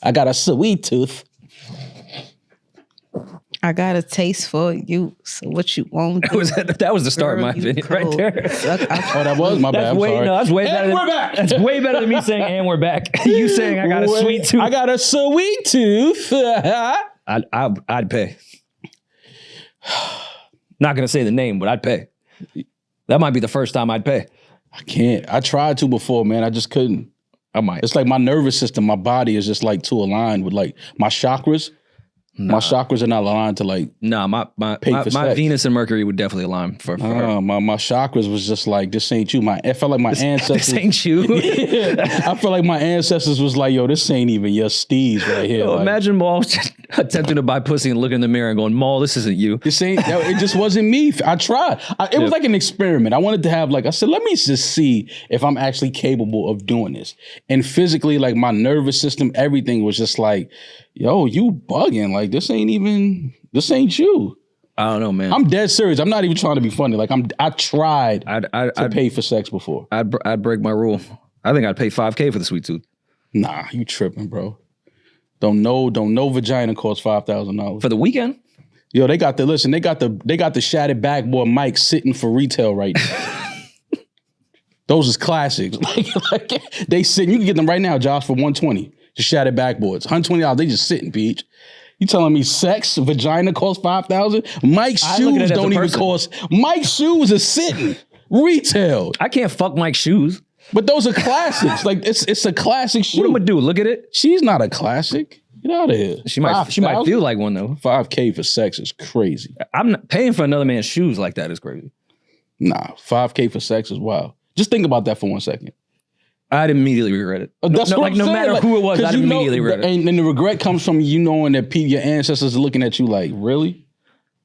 I got a sweet tooth. I got a taste for you. So what you want? That was the start, in my opinion, right there. Oh, that was my bad. I'm sorry. No, that's way and better. We're back. That's way better than me saying "and we're back." You saying "I got a sweet tooth." I got a sweet tooth. I'd pay. Not gonna say the name, but I'd pay. That might be the first time I'd pay. I can't. I tried to before, man. I just couldn't. I might. It's like my nervous system, my body is just like too aligned with like my chakras. My chakras are not aligned to like. Nah, my Venus and Mercury would definitely align for her. My chakras was just like, this ain't you. I felt like my ancestors. This ain't you. I felt like my ancestors was like, yo, this ain't even your steez right here. Yo, like, imagine Maul attempting to buy pussy and looking in the mirror and going, Maul, this isn't you. This ain't. It just wasn't me. I tried. It was like an experiment. I wanted to have like, I said, let me just see if I'm actually capable of doing this. And physically, like my nervous system, everything was just like, yo, you bugging. Like, this ain't you. I don't know, man. I'm dead serious. I'm not even trying to be funny. Like, I tried to pay for sex before. I'd break my rule. I think I'd pay $5,000 for the sweet tooth. Nah, you tripping, bro. Don't know vagina costs $5,000. For the weekend? Yo, they got the shattered backboard mic sitting for retail right now. Those is classics. like they sitting, you can get them right now, Josh, for $120. The shattered backboards. $120, they just sitting, Peeje. You telling me sex, vagina costs $5,000? Mike's shoes don't even cost. Mike's shoes are sitting retail. I can't fuck Mike's shoes. But those are classics. Like it's a classic shoe. What am I gonna do? Look at it. She's not a classic. Get out of here. She might feel like one though. $5,000 for sex is crazy. I'm not paying for another man's shoes like that is crazy. Nah, $5,000 for sex is wild. Just think about that for 1 second. I'd immediately regret it. That's what I'm no saying. matter who it was, I'd immediately regret it. And the regret comes from you knowing that your ancestors are looking at you like, really?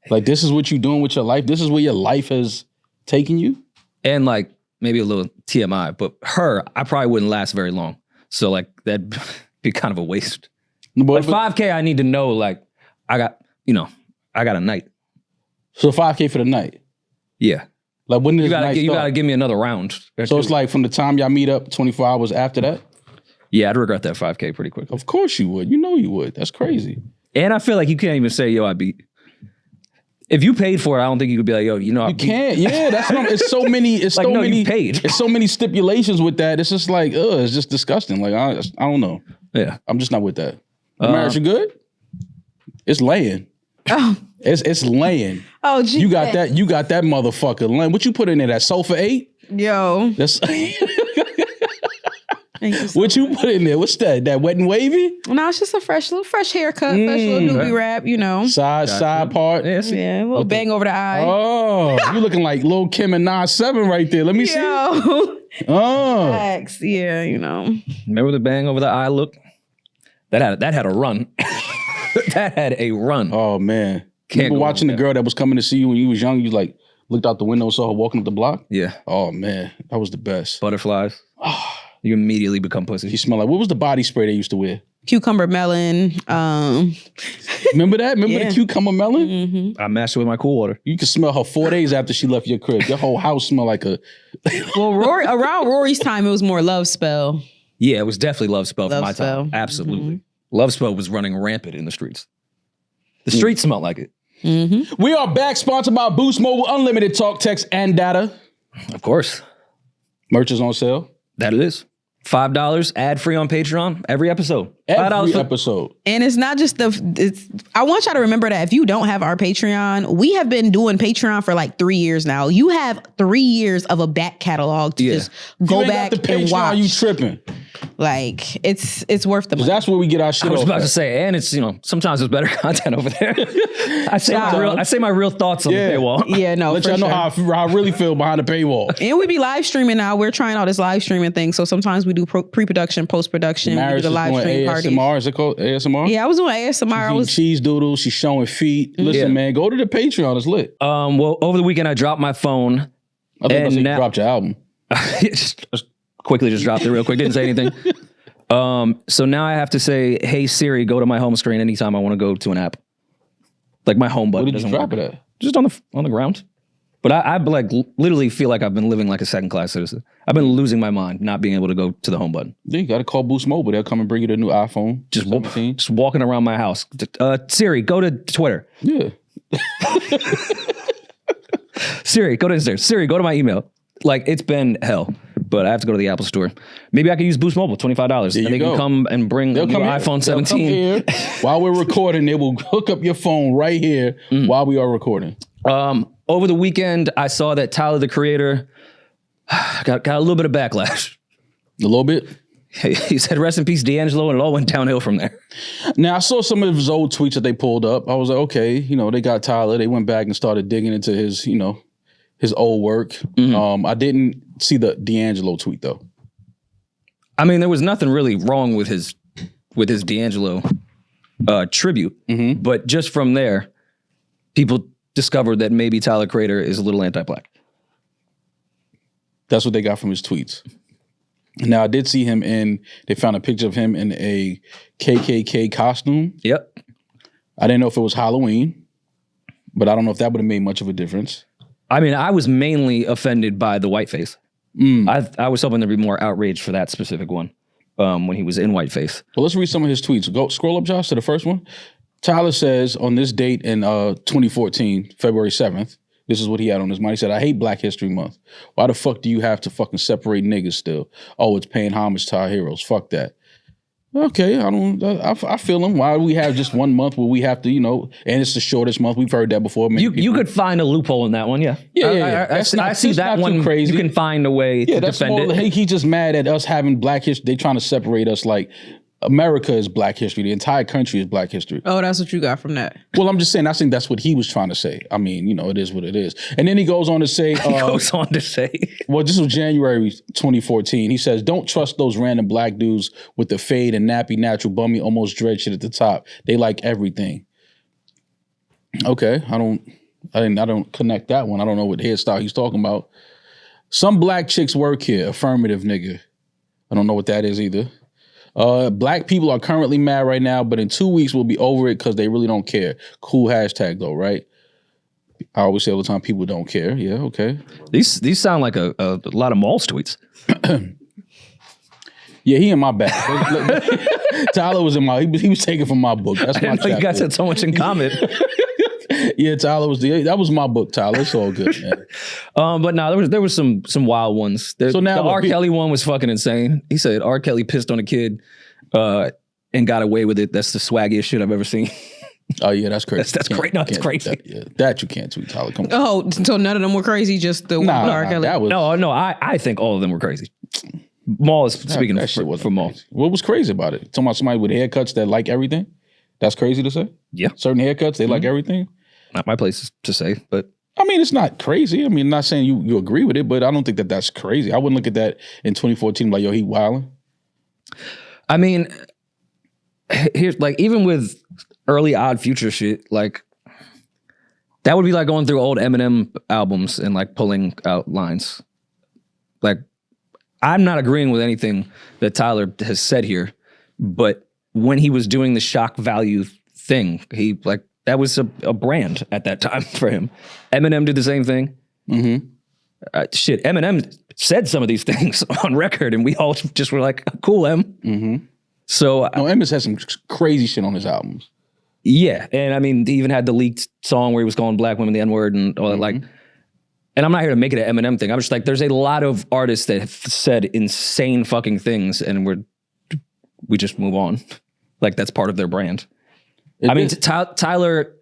Like, this is what you're doing with your life? This is where your life has taken you? And like, maybe a little TMI, but I probably wouldn't last very long. So like, that'd be kind of a waste. But $5,000, I need to know, like, I got a night. So $5,000 for the night? Yeah. Like, when does you gotta give me another round. So it's like from the time y'all meet up, 24 hours after that? Yeah, I'd regret that $5,000 pretty quickly. Of course you would. You know you would. That's crazy. And I feel like you can't even say, yo, I beat. If you paid for it, I don't think you could be like, yo, you know, you can't. Yeah, that's what it's so many. It's like, so many. You paid. It's so many stipulations with that. It's just like, it's just disgusting. Like I don't know. Yeah, I'm just not with that. Marriage, you good? It's laying. Oh, it's laying. Oh, geez. You got that motherfucker laying. What you put in there? That sofa 8? Yo. That's. What you put in there? What's that? That wet and wavy? No, it's just a fresh haircut, fresh little doobie wrap, you know. Side part. Yeah, a little bang over the eye. Oh, you looking like Lil Kim and Nas 7 right there. Let me see. Oh. Facts. Yeah, you know. Remember the bang over the eye look? That had a run. That had a run. Oh man. Remember watching the girl that was coming to see you when you was young, you like looked out the window and saw her walking up the block? Yeah. Oh man, that was the best. Butterflies. You immediately become pussy. She smelled like, what was the body spray they used to wear? Cucumber melon. Remember that? Remember the cucumber melon? Mm-hmm. I mashed it with my cool water. You could smell her 4 days after she left your crib. Your whole house smelled like a... Well, around Rory's time, it was more Love Spell. Yeah, it was definitely Love Spell for my Spell. time. Absolutely. Mm-hmm. Love Spell was running rampant in the streets. The streets smelled like it. Mm-hmm. We are back, sponsored by Boost Mobile, unlimited talk, text, and data. Of course. Merch is on sale. That it is. $5 ad-free on Patreon every episode. Every episode. And it's not just I want y'all to remember that if you don't have our Patreon, we have been doing Patreon for like 3 years now. You have 3 years of a back catalog to just go back and watch. You tripping. Like, it's worth the money. That's where we get our shit I was off about at. to say, and it's, sometimes there's better content over there. I say my real thoughts on the paywall. Yeah, no, Let y'all know how I really feel behind the paywall. And we be live streaming now. We're trying out this live streaming thing. So sometimes we do pre-production, post-production. We do the live stream parties. ASMR, is it called ASMR? Yeah, I was doing ASMR. Cheese doodles. She's showing feet. Listen, man, go to the Patreon. It's lit. Well, over the weekend I dropped my phone. I think you dropped your album. just quickly dropped it real quick. Didn't say anything. So now I have to say, hey Siri, go to my home screen anytime I want to go to an app. Like my home button. Where did you drop it at? Just on the ground. But I like literally feel like I've been living like a second class citizen. I've been losing my mind not being able to go to the home button. Yeah, you got to call Boost Mobile. They'll come and bring you the new iPhone. Just walking around my house. Siri, go to Twitter. Yeah. Siri, go to Instagram. Siri, go to my email. Like, it's been hell. But I have to go to the Apple store. Maybe I could use Boost Mobile, $25. And they can come and bring your iPhone 17. While we're recording, they will hook up your phone right here while we are recording. Over the weekend, I saw that Tyler, the Creator, got a little bit of backlash. A little bit? He said, rest in peace, D'Angelo, and it all went downhill from there. Now, I saw some of his old tweets that they pulled up. I was like, okay, they got Tyler. They went back and started digging into his, his old work. I didn't see the D'Angelo tweet, though. I mean, there was nothing really wrong with his D'Angelo tribute. But just from there, people discovered that maybe Tyler Creator is a little anti-black. That's what they got from his tweets. Now, I did see him they found a picture of him in a KKK costume. Yep. I didn't know if it was Halloween, but I don't know if that would have made much of a difference. I mean, I was mainly offended by the whiteface. I was hoping there'd be more outrage for that specific one when he was in whiteface. Well, let's read some of his tweets. Go scroll up, Josh, to the first one. Tyler says on this date in 2014, February 7th, this is what he had on his mind. He said, I hate Black History Month. Why the fuck do you have to fucking separate niggas still? Oh, it's paying homage to our heroes. Fuck that. Okay, I feel him. Why do we have just 1 month where we have to, and it's the shortest month? We've heard that before. You could find a loophole in that one, yeah. Yeah. I see that one. Crazy. You can find a way to defend it. Hey, he's just mad at us having Black history. They trying to separate us like America is Black history. The entire country is Black history. Oh, that's what you got from that. Well, I'm just saying, I think that's what he was trying to say. I mean, it is what it is. And then he goes on to say... well, this was January 2014. He says, don't trust those random black dudes with the fade and nappy, natural, bummy, almost dread shit at the top. They like everything. Okay, I don't connect that one. I don't know what hairstyle he's talking about. Some black chicks work here. Affirmative, nigga. I don't know what that is either. Black people are currently mad right now, but in 2 weeks we'll be over it because they really don't care. Cool hashtag though, right? I always say all the time, people don't care. Yeah, okay. These sound like a lot of Malls tweets. Yeah, he in my bag. Tyler was in my. He was taken from my book. That's my. You guys had so much in common. Yeah, Tyler that was my book, Tyler. It's all good, man. But no, there was some wild ones. So now the R. Kelly one was fucking insane. He said R. Kelly pissed on a kid and got away with it. That's the swaggiest shit I've ever seen. Oh yeah, that's crazy. That's great. No, it's crazy. That you can't tweet, Tyler. Come on. Oh, so none of them were crazy. Just the R. Kelly. No. I think all of them were crazy. Maul is speaking for Maul. What was crazy about it? Talking about somebody with haircuts that like everything. That's crazy to say. Yeah, certain haircuts they like everything. Not my place to say, but I mean, it's not crazy. I mean, I'm not saying you agree with it, but I don't think that's crazy. I wouldn't look at that in 2014 like, yo, he wilding. I mean, here's like, even with early Odd Future shit, like that would be like going through old Eminem albums and like pulling out lines. Like, I'm not agreeing with anything that Tyler has said here, but when he was doing the shock value thing, that was a brand at that time for him. Eminem did the same thing. Eminem said some of these things on record, and we all just were like, cool, M. So Eminem has some crazy shit on his albums. Yeah, and I mean, he even had the leaked song where he was calling black women the N-word and all that. Like, and I'm not here to make it an Eminem thing. I'm just like, there's a lot of artists that have said insane fucking things, and we just move on. Like, that's part of their brand. Tyler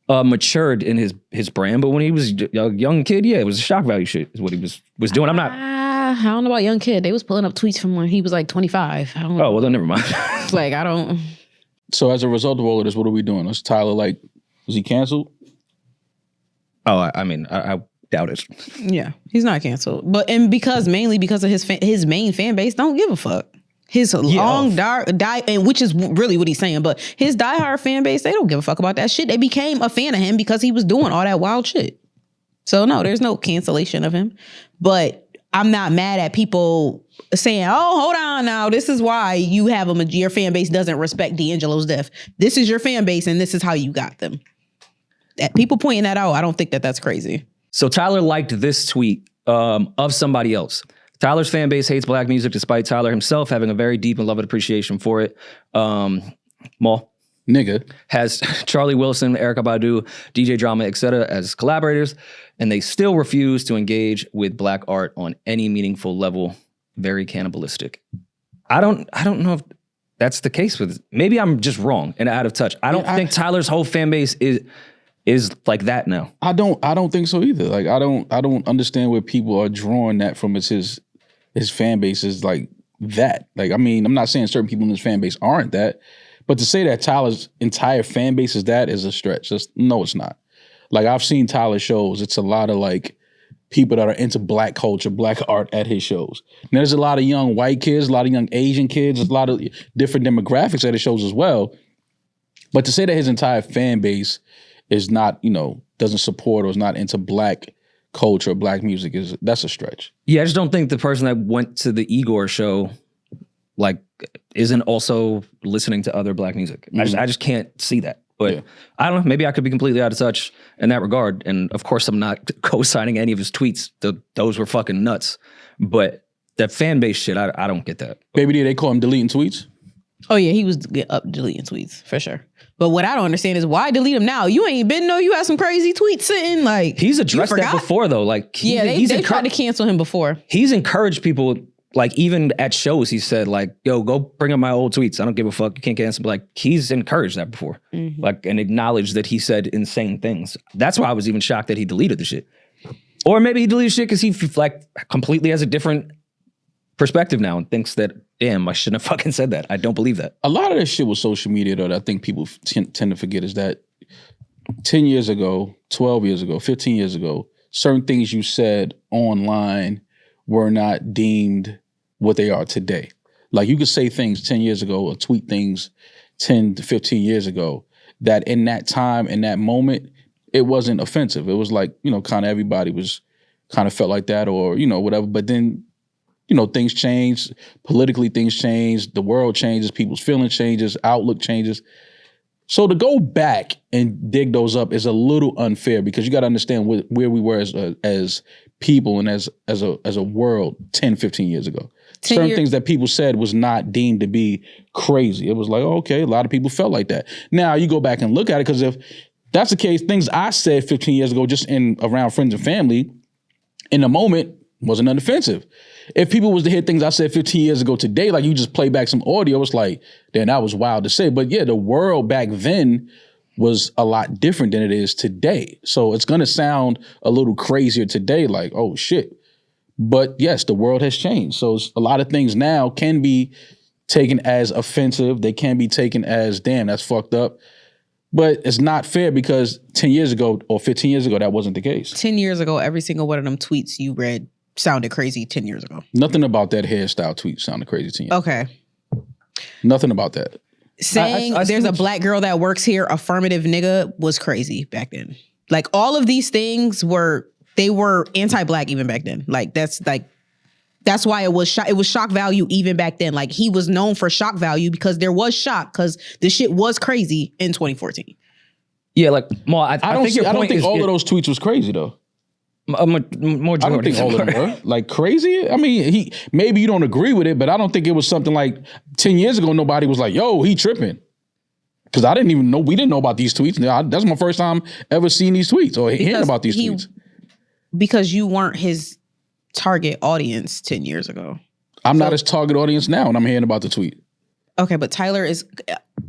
matured in his brand, but when he was a young kid, yeah, it was a shock value shit is what he was doing. I don't know about young kid. They was pulling up tweets from when he was like 25. I don't know. Oh, well, then never mind. Like, I don't. So as a result of all of this, what are we doing? Is Tyler is he canceled? Oh, I mean, I doubt it. Yeah, he's not canceled. Mainly because of his main fan base don't give a fuck. His long and which is really what he's saying, but his diehard fan base, they don't give a fuck about that shit. They became a fan of him because he was doing all that wild shit. So no, there's no cancellation of him. But I'm not mad at people saying, oh, hold on now. This is why you have your fan base doesn't respect D'Angelo's death. This is your fan base and this is how you got them. People pointing that out, I don't think that's crazy. So Tyler liked this tweet of somebody else. Tyler's fan base hates black music despite Tyler himself having a very deep and loving appreciation for it. Maul. Nigga. Has Charlie Wilson, Erykah Badu, DJ Drama, etc. as collaborators, and they still refuse to engage with black art on any meaningful level. Very cannibalistic. I don't know if that's the case with it. Maybe I'm just wrong and out of touch. I don't think Tyler's whole fan base is like that now. I don't think so either. Like I don't understand where people are drawing that from. It's his fan base is like that. Like, I mean, I'm not saying certain people in his fan base aren't that, but to say that Tyler's entire fan base is that is a stretch. No, it's not. Like, I've seen Tyler shows. It's a lot of like people that are into black culture, black art at his shows. And there's a lot of young white kids, a lot of young Asian kids, a lot of different demographics at his shows as well. But to say that his entire fan base is not, doesn't support or is not into black culture, black music, that's a stretch. Yeah, I just don't think the person that went to the Igor show like isn't also listening to other black music. Mm-hmm. I just can't see that. But yeah. I don't know, maybe I could be completely out of touch in that regard. And of course I'm not co-signing any of his tweets. Those were fucking nuts. But that fan base shit, I don't get that. Baby D, they call him deleting tweets? Oh yeah, he was up deleting tweets for sure. But what I don't understand is why delete them now? You ain't been you had some crazy tweets sitting like. He's addressed that before though. Like they tried to cancel him before. He's encouraged people, like even at shows, he said like, "Yo, go bring up my old tweets. I don't give a fuck. You can't cancel." But like he's encouraged that before, like and acknowledged that he said insane things. That's why I was even shocked that he deleted the shit. Or maybe he deleted shit because he like completely has a different perspective now and thinks that, damn, I shouldn't have fucking said that. I don't believe that. A lot of this shit with social media, though, that I think people tend to forget is that 10 years ago, 12 years ago, 15 years ago, certain things you said online were not deemed what they are today. Like you could say things 10 years ago or tweet things 10 to 15 years ago that in that time, in that moment, it wasn't offensive. It was like, kind of everybody was kind of felt like that or, whatever. But then, things change, politically things change, the world changes, people's feelings changes, outlook changes. So to go back and dig those up is a little unfair because you got to understand where we were as people and as a world 10, 15 years ago. Certain things that people said was not deemed to be crazy. It was like, oh, okay, a lot of people felt like that. Now you go back and look at it because if that's the case, things I said 15 years ago just around friends and family in the moment wasn't unoffensive. If people was to hear things I said 15 years ago today, like you just play back some audio, it's like, then that was wild to say. But yeah, the world back then was a lot different than it is today. So it's going to sound a little crazier today, like, oh shit. But yes, the world has changed. So a lot of things now can be taken as offensive. They can be taken as, damn, that's fucked up. But it's not fair because 10 years ago or 15 years ago, that wasn't the case. 10 years ago, every single one of them tweets you read sounded crazy 10 years ago. Nothing about that hairstyle tweet sounded crazy 10 years ago. Okay. Nothing about that. Saying there's a black girl that works here, affirmative nigga, was crazy back then. Like all of these things were anti-black even back then. Like that's why it was shock value even back then. Like he was known for shock value because there was shock because the shit was crazy in 2014. Yeah, like I don't think all of those tweets was crazy though. More I don't think all of them were like crazy. I mean, maybe you don't agree with it, but I don't think it was something like 10 years ago. Nobody was like, "Yo, he tripping," because I didn't even know. We didn't know about these tweets. That's my first time ever seeing these tweets or hearing about these tweets. Because you weren't his target audience 10 years ago. I'm not his target audience now, and I'm hearing about the tweet. Okay, but Tyler is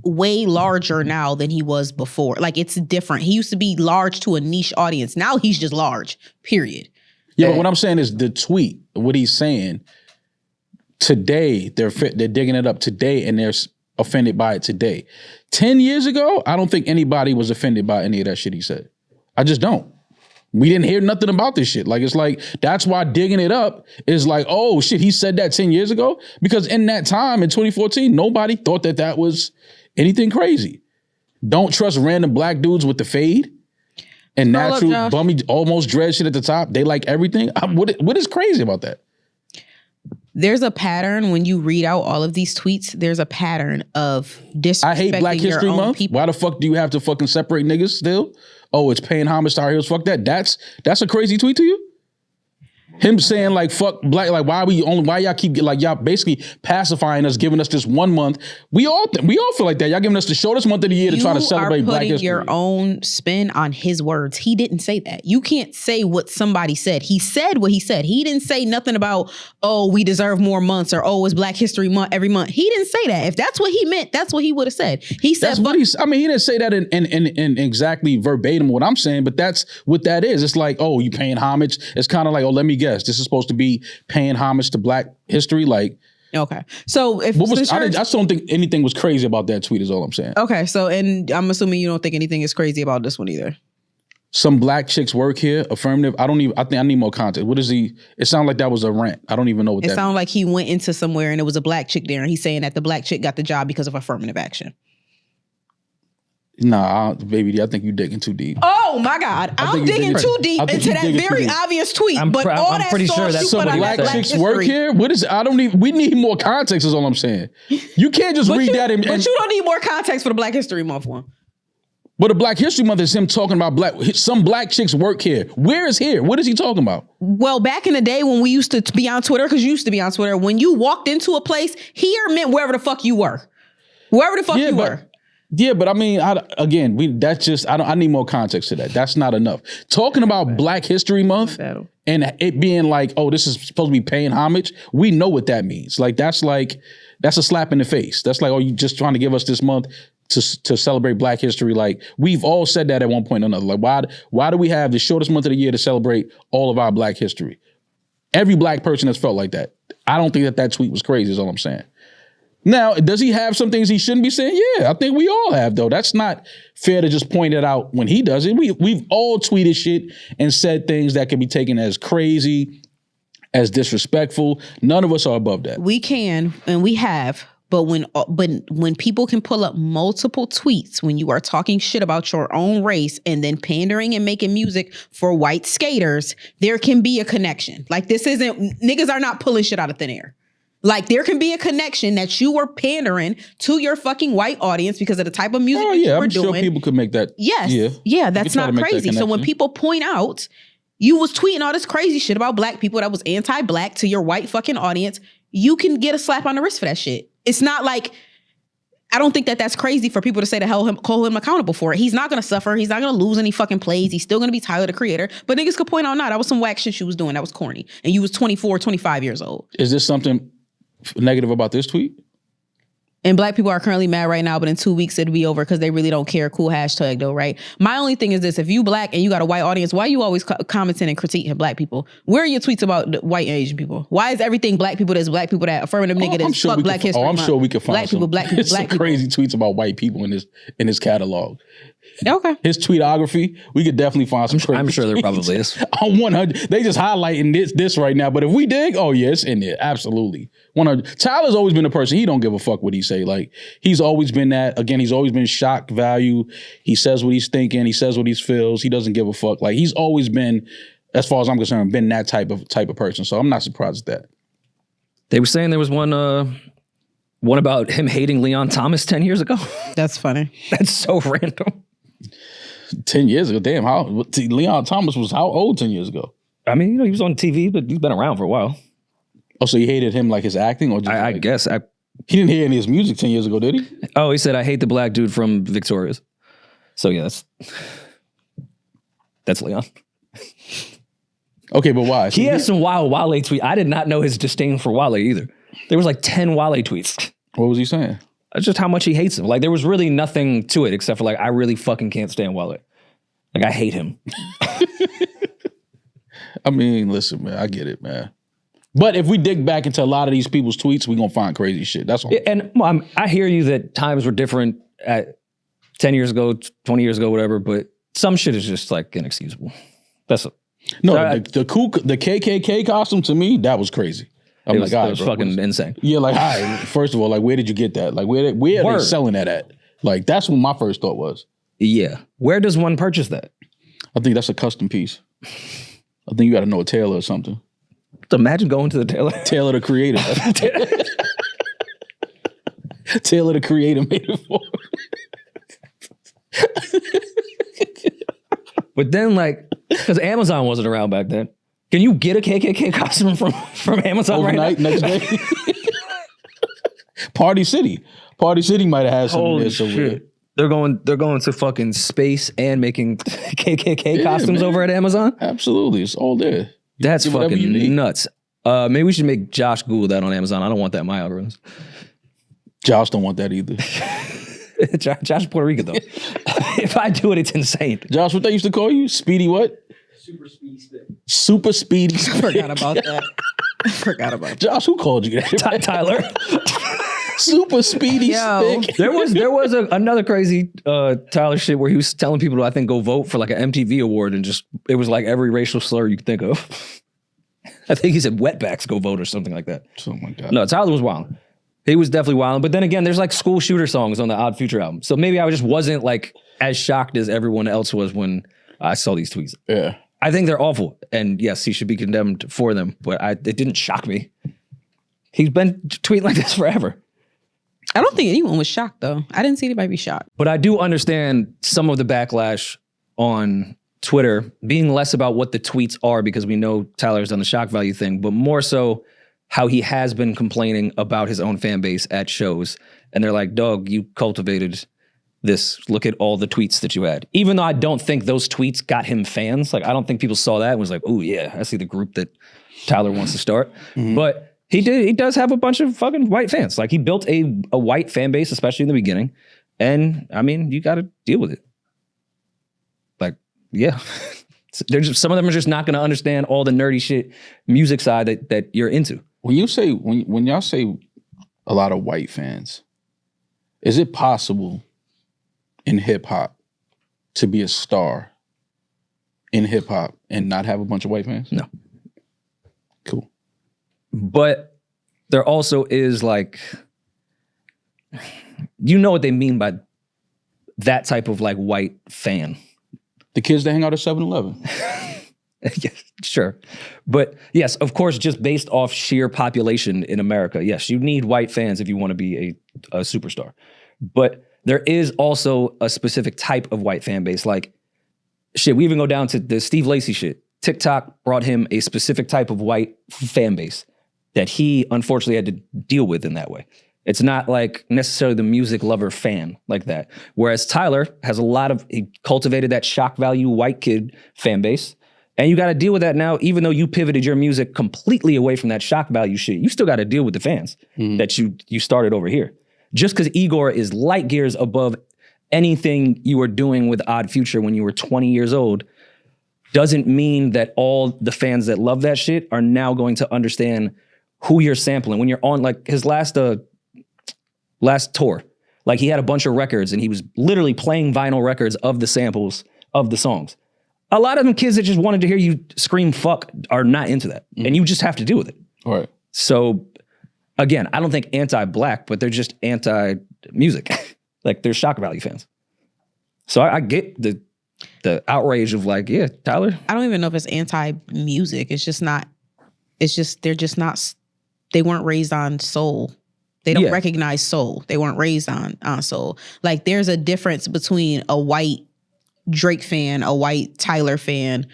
way larger now than he was before. Like, it's different. He used to be large to a niche audience. Now he's just large, period. Yeah, but what I'm saying is the tweet, what he's saying, today, they're digging it up today, and they're offended by it today. 10 years ago, I don't think anybody was offended by any of that shit he said. I just don't. We didn't hear nothing about this shit. Like, it's like, that's why digging it up is like, oh shit, he said that 10 years ago? Because in that time, in 2014, nobody thought that was anything crazy. Don't trust random black dudes with the fade and natural bummy, almost dread shit at the top. They like everything. What is crazy about that? There's a pattern when you read out all of these tweets. There's a pattern of disrespecting I hate Black History Month. People. Why the fuck do you have to fucking separate niggas still? oh, it's paying homage to our heroes. Fuck that. That's a crazy tweet to you? Him saying like fuck black, like why y'all keep like y'all basically pacifying us, giving us this 1 month. We all feel like that. Y'all giving us the shortest month of the year to try to celebrate Black history. You are putting your own spin on his words. He didn't say that. You can't say what somebody said. He said what he said. He didn't say nothing about, oh, we deserve more months or oh, it's Black History Month every month. He didn't say that. If that's what he meant, that's what he would have said. He said, he didn't say that in exactly verbatim what I'm saying, but that's what that is. It's like, oh, you paying homage. It's kind of like, oh, let me guess. This is supposed to be paying homage to Black history. Like, okay. So if I just don't think anything was crazy about that tweet is all I'm saying. Okay. So, and I'm assuming you don't think anything is crazy about this one either. Some Black chicks work here. Affirmative. I think I need more context. What is he? It sounded like that was a rant. I don't even know what that. It sounded like he went into somewhere and it was a Black chick there, and he's saying that the Black chick got the job because of affirmative action. Nah, baby, I think you're digging too deep. Oh my God, I'm digging too deep into that very obvious tweet. I'm pretty sure that's some Black chicks work here. What is? I don't need. We need more context. Is all I'm saying. You can't just read that. But you don't need more context for the Black History Month one. But the Black History Month is him talking about some Black chicks work here. Where is here? What is he talking about? Well, back in the day when we used to be on Twitter, because you used to be on Twitter, when you walked into a place, here meant wherever the fuck you were. Wherever the fuck you were. Yeah, but I mean, I need more context to that. That's not enough. Talking about Black History Month and it being like, oh, this is supposed to be paying homage. We know what that means. That's a slap in the face. That's like, oh, you just trying to give us this month to celebrate Black history. Like, we've all said that at one point or another. Like, why do we have the shortest month of the year to celebrate all of our Black history? Every Black person has felt like that. I don't think that tweet was crazy is all I'm saying. Now, does he have some things he shouldn't be saying? Yeah, I think we all have, though. That's not fair to just point it out when he does it. We've all tweeted shit and said things that can be taken as crazy, as disrespectful. None of us are above that. We can, and we have, but when people can pull up multiple tweets when you are talking shit about your own race and then pandering and making music for white skaters, there can be a connection. Like, this isn't, niggas are not pulling shit out of thin air. Like, there can be a connection that you were pandering to your fucking white audience because of the type of music you were doing. Sure people could make that. Yes. Yeah, that's not crazy. So when people point out, you was tweeting all this crazy shit about Black people that was anti-Black to your white fucking audience, you can get a slap on the wrist for that shit. It's not like, I don't think that's crazy for people to say to call him accountable for it. He's not going to suffer. He's not going to lose any fucking plays. He's still going to be Tyler, the Creator. But niggas could point out, nah, that was some whack shit you was doing. That was corny. And you was 24, 25 years old. Is this something negative about this tweet? And Black people are currently mad right now, but in 2 weeks it'll be over because they really don't care. Cool hashtag though, right? My only thing is this: if you Black and you got a white audience, why are you always commenting and critiquing Black people? Where are your tweets about white and Asian people? Why is everything Black people that affirmative nigga that's fuck Black history? I'm sure we could find Black people. Crazy tweets about white people in his catalog. Okay. His tweetography, we could definitely find some crazy. I'm sure there probably is. On 100, they just highlighting this right now. But if we dig, oh yeah, it's in there. Absolutely. 100. Tyler's always been a person, he don't give a fuck what he say. Like, he's always been that. Again, he's always been shock value. He says what he's thinking. He says what he feels. He doesn't give a fuck. Like, he's always been, as far as I'm concerned, been that type of person. So I'm not surprised at that. They were saying there was one about him hating Leon Thomas 10 years ago. That's funny. That's so random. 10 years ago, damn, Leon Thomas was how old 10 years ago? I mean, he was on TV, but he's been around for a while. Oh, so you hated him like his acting? Or just I guess. He didn't hear any of his music 10 years ago, did he? Oh, he said, I hate the Black dude from Victoria's. So yeah, that's Leon. Okay, but why? He has some wild Wale tweets. I did not know his disdain for Wale either. There was like 10 Wale tweets. What was he saying? That's just how much he hates him. Like, there was really nothing to it except for like, I really fucking can't stand Wale. Like, I hate him. I mean, listen, man, I get it, man. But if we dig back into a lot of these people's tweets, we're going to find crazy shit. That's all. And I hear you that times were different at 10 years ago, 20 years ago, whatever, but some shit is just like inexcusable. That's it. No, the KKK costume, to me, that was crazy. It was fucking insane. Yeah, like, all right, first of all, like, where did you get that? Like, where are they selling that at? Like, that's what my first thought was. Yeah. Where does one purchase that? I think that's a custom piece. I think you got to know a tailor or something. Imagine going to the tailor. Tailor the Creator. Tailor the Creator made it for But then like, because Amazon wasn't around back then. Can you get a KKK costume from Amazon overnight, right now? next day? Party City might have had something there somewhere. They're going to fucking space and making KKK costumes over at Amazon? Absolutely. It's all there. That's fucking nuts. Maybe we should make Josh Google that on Amazon. I don't want that in my algorithms. Josh don't want that either. Josh Puerto Rico though. If I do it, it's insane. Josh, what they used to call you? Speedy what? Super speedy stick. Super speedy stick. Forgot about that. Forgot about that. Josh, who called you that? Tyler. Super speedy stick. There was another crazy Tyler shit where he was telling people to, I think, go vote for like an MTV award, and just it was like every racial slur you could think of. I think he said wetbacks go vote or something like that. Oh my God. No, Tyler was wild. He was definitely wild. But then again, there's like school shooter songs on the Odd Future album. So maybe I just wasn't like as shocked as everyone else was when I saw these tweets. Yeah. I think they're awful. And yes, he should be condemned for them. But it didn't shock me. He's been tweeting like this forever. I don't think anyone was shocked though. I didn't see anybody be shocked. But I do understand some of the backlash on Twitter being less about what the tweets are, because we know Tyler's done the shock value thing, but more so how he has been complaining about his own fan base at shows. And they're like, dog, you cultivated this. Look at all the tweets that you had. Even though I don't think those tweets got him fans. Like, I don't think people saw that and was like, oh yeah, I see the group that Tyler wants to start. Mm-hmm. But he does have a bunch of fucking white fans. Like, he built a white fan base, especially in the beginning. And I mean, you got to deal with it. Like, yeah. Some of them are just not going to understand all the nerdy shit, music side that you're into. When you say, when y'all say a lot of white fans, is it possible in hip hop to be a star in hip hop and not have a bunch of white fans? No. Cool. But there also is like, you know what they mean by that type of like white fan. The kids that hang out at 7-Eleven. Yes, sure. But yes, of course, just based off sheer population in America, yes, you need white fans if you want to be a superstar. But there is also a specific type of white fan base. Like, shit, we even go down to the Steve Lacy shit. TikTok brought him a specific type of white fan base that he unfortunately had to deal with in that way. It's not like necessarily the music lover fan like that. Whereas Tyler has he cultivated that shock value white kid fan base. And you got to deal with that now, even though you pivoted your music completely away from that shock value shit. You still got to deal with the fans that you started over here. Just because Igor is light years above anything you were doing with Odd Future when you were 20 years old doesn't mean that all the fans that love that shit are now going to understand who you're sampling. When you're on like his last tour, like he had a bunch of records and he was literally playing vinyl records of the samples of the songs. A lot of them kids that just wanted to hear you scream fuck are not into that. And you just have to deal with it. All right. So again, I don't think anti-black, but they're just anti-music. Like they're shock value fans. So I get the outrage of like, yeah, Tyler. I don't even know if it's anti-music. It's just they're just not, they weren't raised on soul. They don't recognize soul. They weren't raised on soul. Like there's a difference between a white Drake fan, a white Tyler fan,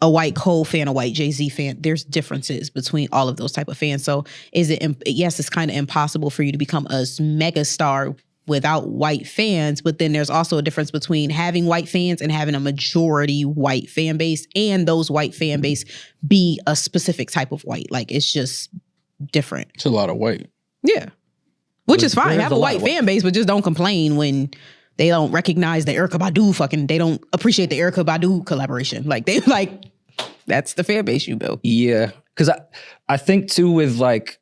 a white Cole fan, a white Jay-Z fan. There's differences between all of those type of fans. So yes, it's kind of impossible for you to become a mega star without white fans, but then there's also a difference between having white fans and having a majority white fan base, and those white fan base be a specific type of white. Like it's just different. It's a lot of white. Yeah. Which is fine. Have a white fan base, but just don't complain when they don't recognize the Erykah Badu they don't appreciate the Erykah Badu collaboration. Like they like, that's the fan base you built. Yeah. Cause I think too with like,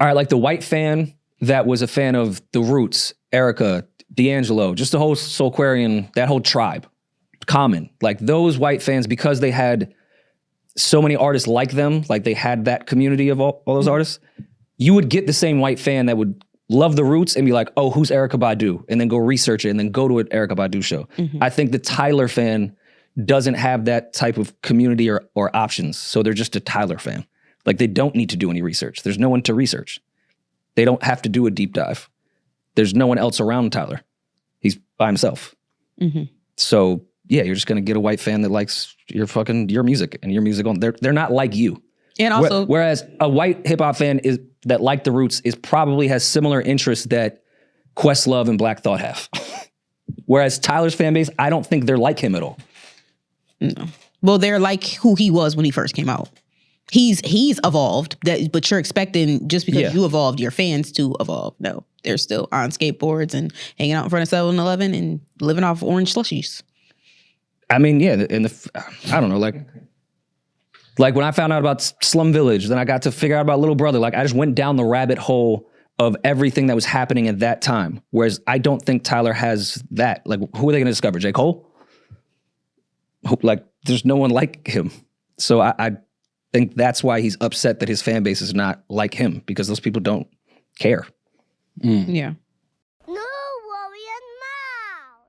all right, like the white fan that was a fan of The Roots, Erykah, D'Angelo, just the whole Soulquarian, that whole tribe, Common. Like those white fans, because they had so many artists like them, like they had that community of all those artists, you would get the same white fan that would love The Roots and be like, oh, who's Erykah Badu? And then go research it and then go to an Erykah Badu show. Mm-hmm. I think the Tyler fan doesn't have that type of community or options. So they're just a Tyler fan. Like they don't need to do any research. There's no one to research. They don't have to do a deep dive. There's no one else around Tyler. He's by himself. Mm-hmm. So you're just gonna get a white fan that likes your music and your music on. They're not like you. And also, whereas a white hip hop fan that like the Roots probably has similar interests that Questlove and Black Thought have. Whereas Tyler's fan base, I don't think they're like him at all. No. Well, they're like who he was when he first came out. He's evolved, but you're expecting just because you evolved, your fans to evolve. No, they're still on skateboards and hanging out in front of 7-Eleven and living off orange slushies. I mean, yeah, I don't know, like when I found out about Slum Village, then I got to figure out about Little Brother. Like I just went down the rabbit hole of everything that was happening at that time. Whereas I don't think Tyler has that. Like, who are they going to discover? J. Cole? Like, there's no one like him. So I think that's why he's upset that his fan base is not like him, because those people don't care. Yeah. No, Warrior, now.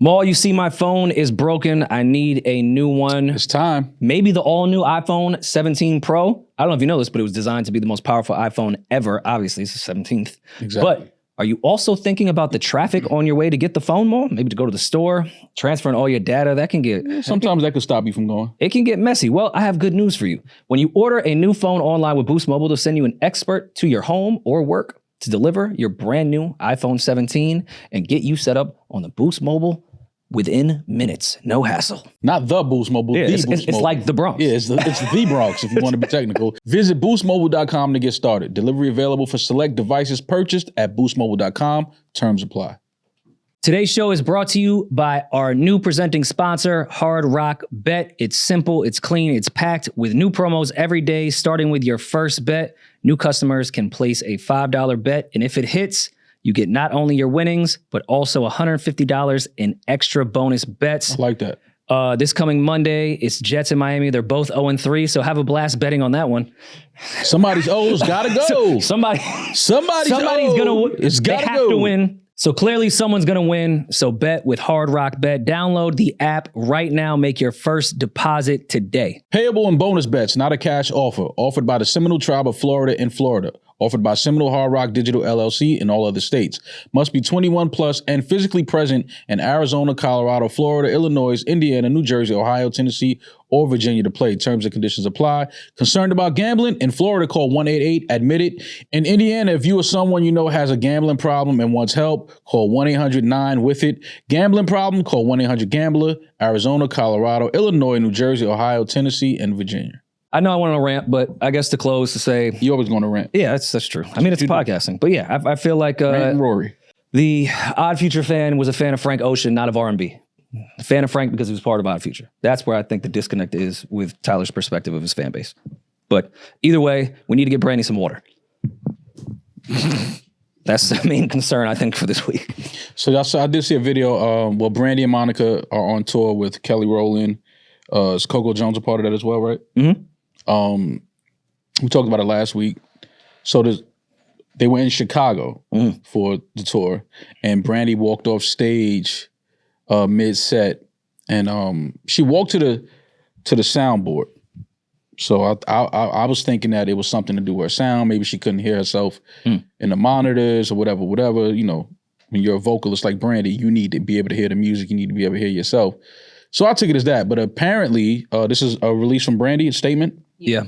Maul, you see my phone is broken. I need a new one. It's time. Maybe the all-new iPhone 17 Pro. I don't know if you know this, but it was designed to be the most powerful iPhone ever. Obviously, it's the 17th. Exactly. But are you also thinking about the traffic on your way to get the phone, Maul? Maybe to go to the store, transferring all your data. That can get... Sometimes that could stop you from going. It can get messy. Well, I have good news for you. When you order a new phone online with Boost Mobile, they'll send you an expert to your home or work to deliver your brand new iPhone 17 and get you set up on the Boost Mobile within minutes. No hassle. Not the Boost Mobile, Yeah, the it's Boost Mobile. like the Bronx. Yeah, it's the Bronx if you want to be technical. Visit boostmobile.com to get started. Delivery available for select devices purchased at boostmobile.com. Terms apply. Today's show is brought to you by our new presenting sponsor, Hard Rock Bet. It's simple, it's clean, it's packed with new promos every day, starting with your first bet. New customers can place a $5 bet, and if it hits, you get not only your winnings, but also $150 in extra bonus bets. I like that. This coming Monday, it's Jets in Miami. They're both 0-3, so have a blast betting on that one. Somebody's O's gotta go. Somebody's gonna. It's gotta have to win. So clearly someone's going to win. So bet with Hard Rock Bet. Download the app right now. Make your first deposit today. Payable in bonus bets, not a cash offer. Offered by the Seminole Tribe of Florida in Florida. Offered by Seminole Hard Rock Digital LLC in all other states. Must be 21 plus and physically present in Arizona, Colorado, Florida, Illinois, Indiana, New Jersey, Ohio, Tennessee, or Virginia to play. Terms and conditions apply. Concerned about gambling? In Florida, call 1-888-ADMIT-IT. In Indiana, if you or someone you know has a gambling problem and wants help, call 1-800-9-WITH-IT. Gambling problem? Call 1-800-GAMBLER. Arizona, Colorado, Illinois, New Jersey, Ohio, Tennessee, and Virginia. I know I went on a rant, but I guess to close to say... You always going to rant. Yeah, that's true. I mean, it's podcasting. But yeah, I feel like... Rant and Rory. The Odd Future fan was a fan of Frank Ocean, not of R&B. A fan of Frank because he was part of Odd Future. That's where I think the disconnect is with Tyler's perspective of his fan base. But either way, we need to get Brandy some water. That's the main concern, I think, for this week. So I did see a video. Well, Brandy and Monica are on tour with Kelly Rowland. Is Coco Jones a part of that as well, right? Mm-hmm. We talked about it last week. So they were in Chicago for the tour, and Brandy walked off stage mid-set, and she walked to the soundboard. So I was thinking that it was something to do with her sound. Maybe she couldn't hear herself in the monitors or whatever. You know, when you're a vocalist like Brandy, you need to be able to hear the music. You need to be able to hear yourself. So I took it as that. But apparently, this is a release from Brandy, a statement. Yeah.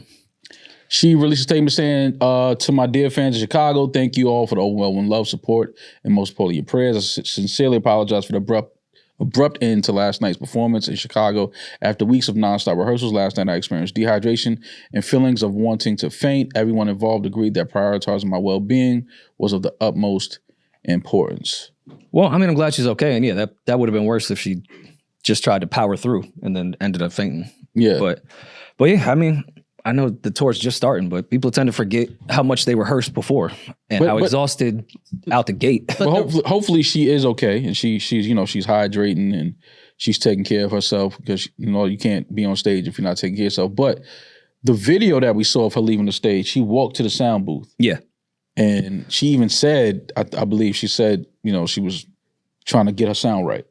She released a statement saying, to my dear fans of Chicago, thank you all for the overwhelming love, support, and most importantly, your prayers. I sincerely apologize for the abrupt end to last night's performance in Chicago. After weeks of nonstop rehearsals, last night I experienced dehydration and feelings of wanting to faint. Everyone involved agreed that prioritizing my well-being was of the utmost importance. Well, I mean, I'm glad she's okay. And yeah, that would have been worse if she just tried to power through and then ended up fainting. Yeah. But yeah, I mean, I know the tour's just starting, but people tend to forget how much they rehearsed before and how exhausted out the gate. But hopefully she is okay, and she's hydrating and she's taking care of herself, because you can't be on stage if you're not taking care of yourself. But the video that we saw of her leaving the stage, she walked to the sound booth. Yeah. And she even said, I believe she said, she was trying to get her sound right.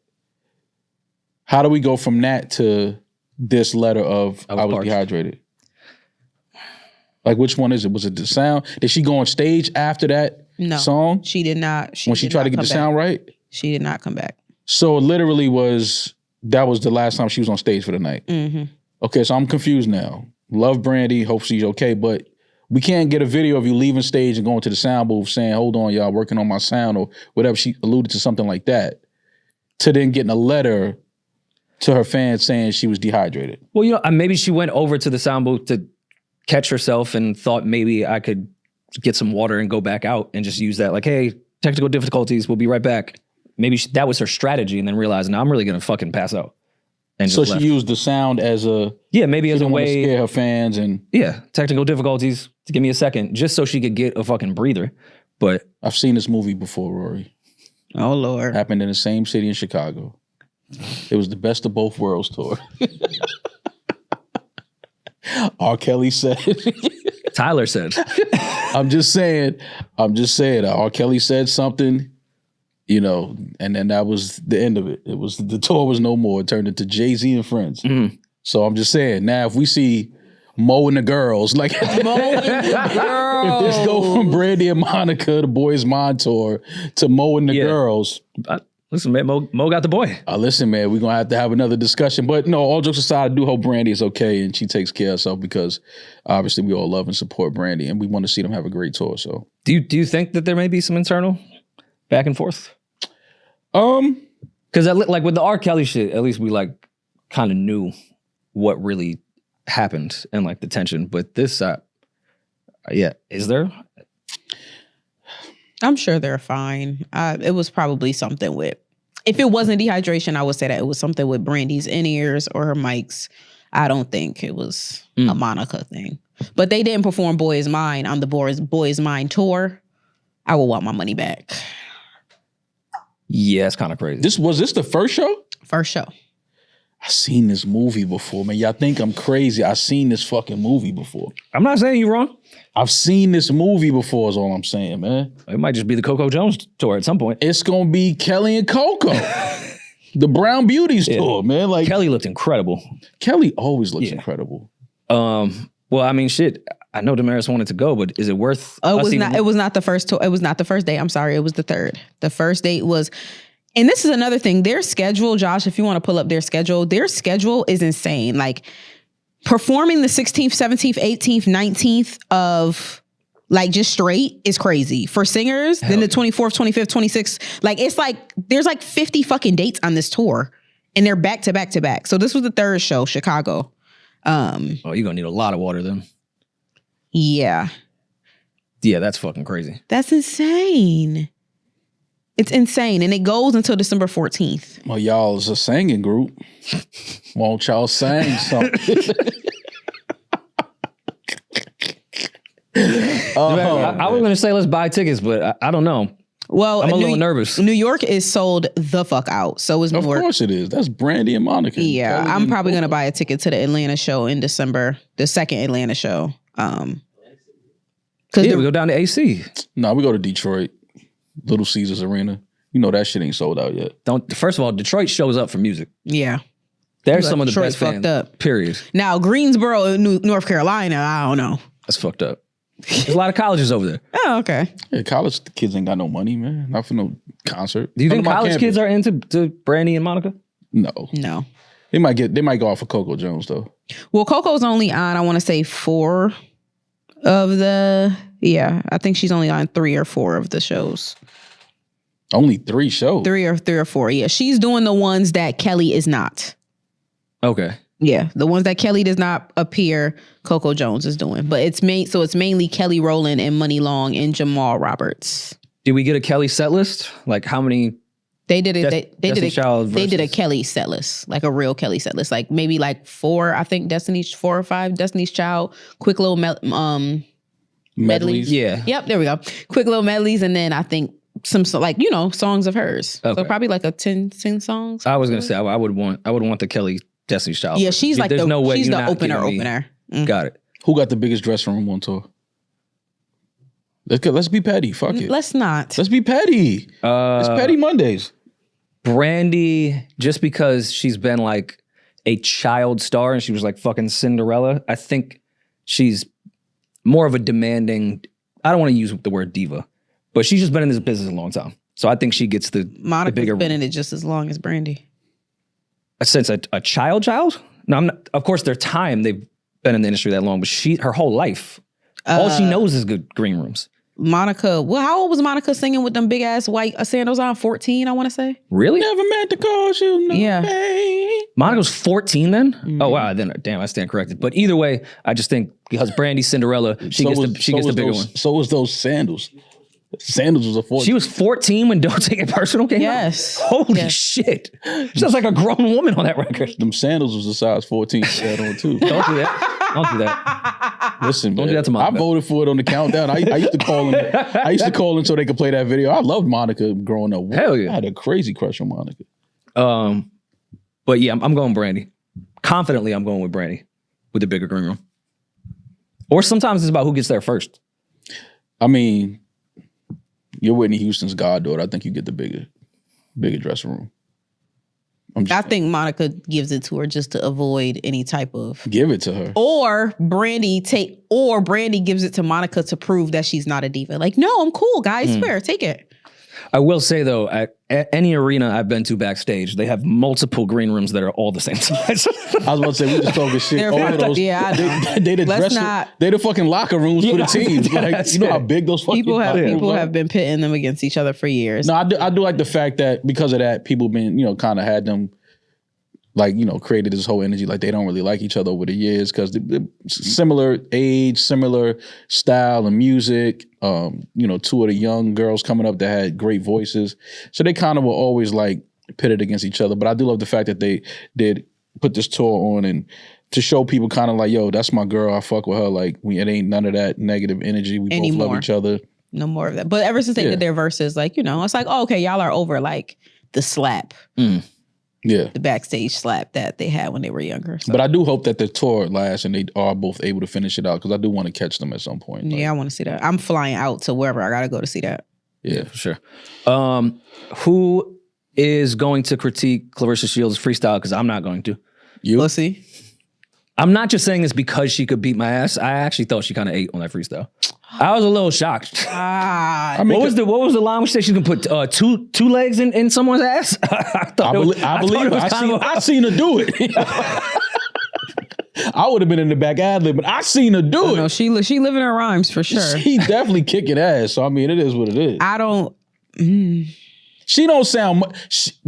How do we go from that to this letter of I was dehydrated? Like, which one is it? Was it the sound? Did she go on stage after that song? She did not. When she tried to get the sound right? She did not come back. So it literally was that was the last time she was on stage for the night. Mm-hmm. Okay, so I'm confused now. Love Brandy, hope she's okay, but we can't get a video of you leaving stage and going to the sound booth saying, hold on, y'all, working on my sound or whatever. She alluded to something like that. To then getting a letter to her fans saying she was dehydrated. Well, you know, maybe she went over to the sound booth to catch herself and thought maybe I could get some water and go back out and just use that. Like, hey, technical difficulties, we'll be right back. Maybe that was her strategy and then realized, no, I'm really going to fucking pass out. And so she used the sound as a... Yeah, maybe as a way... to scare her fans and... Yeah, technical difficulties, to give me a second, just so she could get a fucking breather. But... I've seen this movie before, Rory. Oh, Lord. Happened in the same city in Chicago. It was the best of both worlds tour. R. Kelly said... Tyler said. I'm just saying. R. Kelly said something, you know, and then that was the end of it. It was the tour was no more. It turned into Jay-Z and Friends. Mm. So I'm just saying. Now, if we see Mo and the girls, like Mo and the girls, if this go from Brandy and Monica, the Boys Mind tour, to Mo and the girls. Listen, man, Mo got the boy. Listen, man, we're going to have another discussion. But no, all jokes aside, I do hope Brandy is okay and she takes care of herself because obviously we all love and support Brandy and we want to see them have a great tour. So, do you think that there may be some internal back and forth? Because like with the R. Kelly shit, at least we like kind of knew what really happened and like the tension. But this, is there? I'm sure they're fine. It was probably something with, if it wasn't dehydration, I would say that it was something with Brandy's in-ears or her mics. I don't think it was a Monica thing. But they didn't perform Boys Mind on the Boys Mind tour. I will want my money back. Yeah, it's kind of crazy. Was this the first show? First show. I seen this movie before, man. Y'all think I'm crazy. I seen this fucking movie before. I'm not saying you're wrong. I've seen this movie before is all I'm saying, man. It might just be the Coco Jones tour at some point. It's going to be Kelly and Coco. The Brown Beauties tour, man. Like Kelly looked incredible. Kelly always looks incredible. Well, I mean, shit. I know Demaris wanted to go, but is it worth? It was not the first tour. It was not the first day. I'm sorry. It was the third. The first date was, and this is another thing. Their schedule, Josh, if you want to pull up their schedule is insane. Like performing the 16th, 17th, 18th, 19th of like just straight is crazy for singers. Then the 24th, 25th, 26th. Like it's like there's like 50 fucking dates on this tour, and they're back to back to back. So this was the third show, Chicago. You're gonna need a lot of water then. Yeah. Yeah, that's fucking crazy. That's insane. It's insane. And it goes until December 14th. Well, y'all is a singing group. Won't y'all sing something? I was going to say let's buy tickets, but I don't know. Well, I'm a little nervous. New York is sold the fuck out. So is New York. Of course it is. That's Brandy and Monica. Yeah, I'm probably going to buy a ticket to the Atlanta show in December, the second Atlanta show. We go down to AC. No, we go to Detroit. Little Caesars Arena. You know that shit ain't sold out yet. First of all, Detroit shows up for music. Yeah. They're some of the Detroit best fans. up. Period. Now, Greensboro, North Carolina, I don't know. That's fucked up. There's a lot of colleges over there. Oh, okay. Yeah, college kids ain't got no money, man. Not for no concert. Do you think college kids are into Brandy and Monica? No. They might go off of Coco Jones though. Well, Coco's only on, I want to say 4 of the, I think she's only on 3 or 4 of the shows. Only 3 shows? 3 or 4, yeah. She's doing the ones that Kelly is not. Okay. Yeah, the ones that Kelly does not appear, Coco Jones is doing. But it's mainly Kelly Rowland and Money Long and Jamal Roberts. Did we get a Kelly set list? Like how many? They did it. They did a versus... Kelly set list, like a real Kelly set list, like maybe like 4. I think 4 or 5 Destiny's Child, quick little medleys. Yeah. Yep. There we go. Quick little medleys, and then I think some songs of hers. Okay. So probably like a 10 songs. I was gonna say I would want the Kelly Destiny's Child. Yeah, she's like There's no way she's you're the not opener. Mm. Got it. Who got the biggest dressing room on tour? Let's be petty. Fuck it. Let's not. Let's be petty. It's Petty Mondays. Brandy, just because she's been like a child star and she was like fucking Cinderella, I think she's more of a demanding, I don't want to use the word diva, but she's just been in this business a long time. So I think she gets the Monica's bigger been in it just as long as Brandy. since a child. No, I'm not. Of course, their time they've been in the industry that long, but her whole life, all she knows is good green rooms. Monica, well, how old was Monica singing with them big ass white sandals on? 14, I want to say. Really? Never meant to cause you no pain. Monica was 14 then? Oh wow, then damn, I stand corrected. But either way, I just think because Brandy Cinderella, she gets the bigger one. So was those sandals. Sandals was a 14. She was 14 when Don't Take It Personal came out? Yes. Holy shit. She sounds like a grown woman on that record. Them sandals was a size 14 she had on too. Don't do that. Listen, Don't man, do that to Monica. I voted for it on the countdown. I used to call him. I used to call him so they could play that video. I loved Monica growing up. Hell yeah. I had a crazy crush on Monica. But yeah, I'm going Brandy. Confidently, I'm going with Brandy with the bigger green room. Or sometimes it's about who gets there first. I mean, you're Whitney Houston's goddaughter. I think you get the bigger dressing room. I think Monica gives it to her just to avoid any type of... Give it to her. Or Brandy gives it to Monica to prove that she's not a diva. Like, no, I'm cool, guys. Swear, take it. I will say though, at any arena I've been to backstage, they have multiple green rooms that are all the same size. I was about to say, we just talking shit. Over those, yeah, I know. They the fucking locker rooms for the teams. Like, you know how big those fucking people have been pitting them against each other for years. No, I do like the fact that because of that, people been, kind of had them, like, created this whole energy like they don't really like each other over the years because they're similar age, similar style and music. Two of the young girls coming up that had great voices. So they kind of were always like pitted against each other. But I do love the fact that they did put this tour on and to show people kind of like, yo, that's my girl. I fuck with her. Like, it ain't none of that negative energy. We both love each other. No more of that. But ever since they did their verses, like, it's like, oh, okay, y'all are over like the slap. Yeah. The backstage slap that they had when they were younger. So. But I do hope that the tour lasts and they are both able to finish it out because I do want to catch them at some point. Yeah, I want to see that. I'm flying out to wherever I got to go to see that. Yeah, for sure. Who is going to critique Claressa Shields' freestyle? Because I'm not going to. You? We'll see. I'm not just saying this because she could beat my ass. I actually thought she kind of ate on that freestyle. I was a little shocked. What was the line which said she can put two legs in someone's ass? I believe it. I seen her do it. I would have been in the back ad-lib, but I seen her do it. No, she living her rhymes for sure. She definitely kicking ass. So I mean, it is what it is. I don't. She don't sound,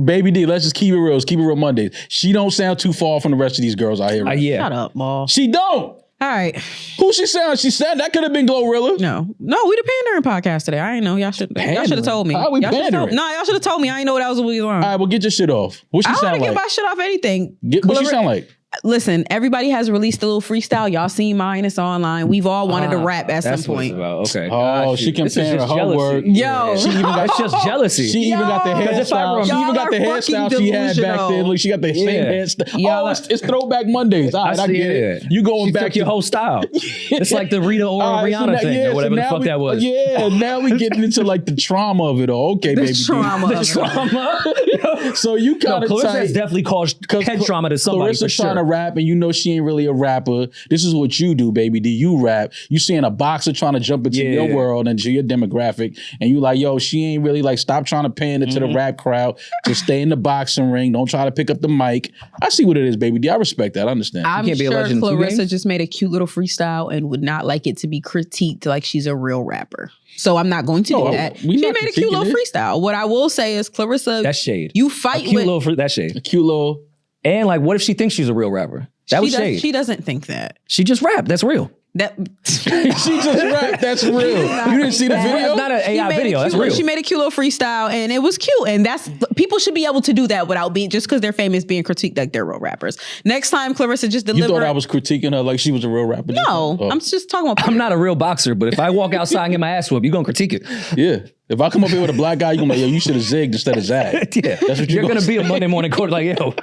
Baby D, let's just keep it real. Keep it real Mondays. She don't sound too far from the rest of these girls out here. Right? Yeah. Shut up, Maul. She don't. All right. Who she sound? She said that could have been Glorilla. No, we the pandering podcast today. I ain't know. Y'all should have told me. How we pandering? Y'all should have told me. I ain't know that was what we was on. All right, well, get your shit off. What she sound like? I don't get my shit off anything. What she sound like? Listen, everybody has released a little freestyle. Y'all seen mine. It's online. We've all wanted to rap at some point. Okay. Oh, she comparing her work. Yo. She even got, it's just jealousy. She even got the hairstyle. She even got the hairstyle she had back then. Look, she got the same hairstyle. It's Throwback Mondays. All right, I get it. You going back to your whole style. It's like the Rita or Rihanna thing or whatever the fuck that was. Yeah, now we getting into like the trauma of it all. Okay, baby. The trauma. So you kind of Claressa definitely caused head trauma to somebody for sure. Trying to rap and she ain't really a rapper. This is what you do, baby. Do you rap? You seeing a boxer trying to jump into your world and to your demographic, and you like, yo, she ain't really like, stop trying to pander to the rap crowd. Just stay in the boxing ring. Don't try to pick up the mic. I see what it is, baby D. I respect that. I understand. I'm sure Claressa just made a cute little freestyle and would not like it to be critiqued like she's a real rapper. So I'm not going to do that. She made a cute little freestyle. What I will say is, Claressa, that's shade. You fight with that's shade. A cute little. And like, what if she thinks she's a real rapper? That was shade. She doesn't think that. She just rapped. That's real. She just rapped. That's real. You didn't see the video? It's not an AI video. That's real. She made a cute little freestyle and it was cute. And people should be able to do that without being, just because they're famous, being critiqued like they're real rappers. Next time Claressa just delivered. You thought I was critiquing her like she was a real rapper? No, I'm just talking about. I'm not a real boxer, but if I walk outside and get my ass whooped, you're going to critique it. Yeah. If I come up here with a black guy, you're going to be like, yo, you should have zigged instead of zagged. Yeah. That's what you're going to be a Monday morning court like, yo.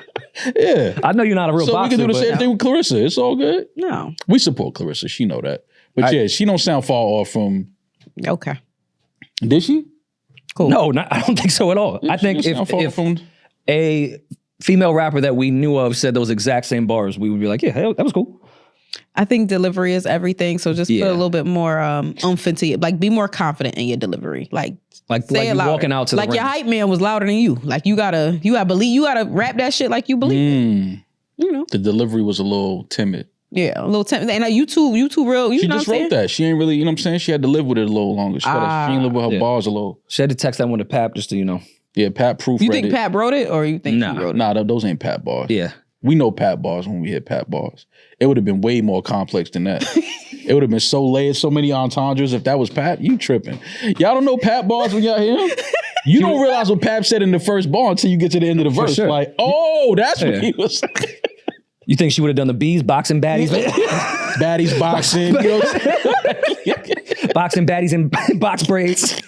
Yeah. I know you're not a real boxer. So we can do the same thing with Claressa. It's all good. No. We support Claressa. She know that. But she don't sound far off from. Okay. Did she? Cool. No, I don't think so at all. I think if a female rapper that we knew of said those exact same bars, we would be like, yeah, hell, that was cool. I think delivery is everything. So just put a little bit more oomph into it. Like, be more confident in your delivery. Like say it louder. Walking out to the ring. Your hype man was louder than you. Like you gotta rap that shit like you believe it. You know, the delivery was a little timid. Yeah, a little timid. And you too real. She just wrote that. She ain't really, you know what I'm saying? She had to live with it a little longer. She ain't live with her bars a little. She had to text that one to Pap just to, you know. Yeah, Pat proofread it. You think Pat wrote it or you think he wrote it? Nah, those ain't Pat bars. Yeah. We know Pat bars when we hit Pat bars. It would have been way more complex than that. It would have been so layered, so many entendres. If that was Pat, you tripping. Y'all don't know Pat bars when y'all hear him? You don't realize what Pat said in the first bar until you get to the end of the verse. Sure. Like, oh, that's what he was saying. You think she would have done the bees, boxing baddies? Baddies boxing. You know what I'm saying? Boxing baddies and box braids.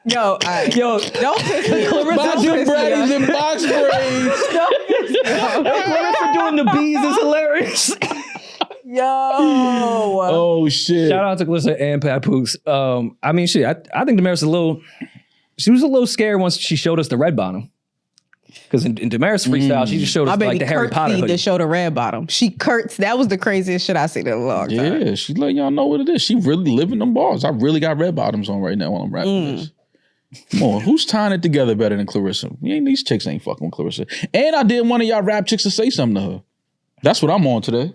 Yo, don't piss Claressa. Boxing baddies and box braids. Claressa doing the bees is hilarious. Yo. Oh, shit. Shout out to Claressa and Papoose. I mean, shit, I think Demaris she was a little scared once she showed us the red bottom. Because in Demaris freestyle, she just showed us like the Harry Potter hoodie. To show the red bottom. She curts. That was the craziest shit I seen in a long time. Yeah, she letting y'all know what it is. She really living them bars. I really got red bottoms on right now while I'm rapping this. Come on, who's tying it together better than Claressa? These chicks ain't fucking with Claressa. And I did one of y'all rap chicks to say something to her. That's what I'm on today.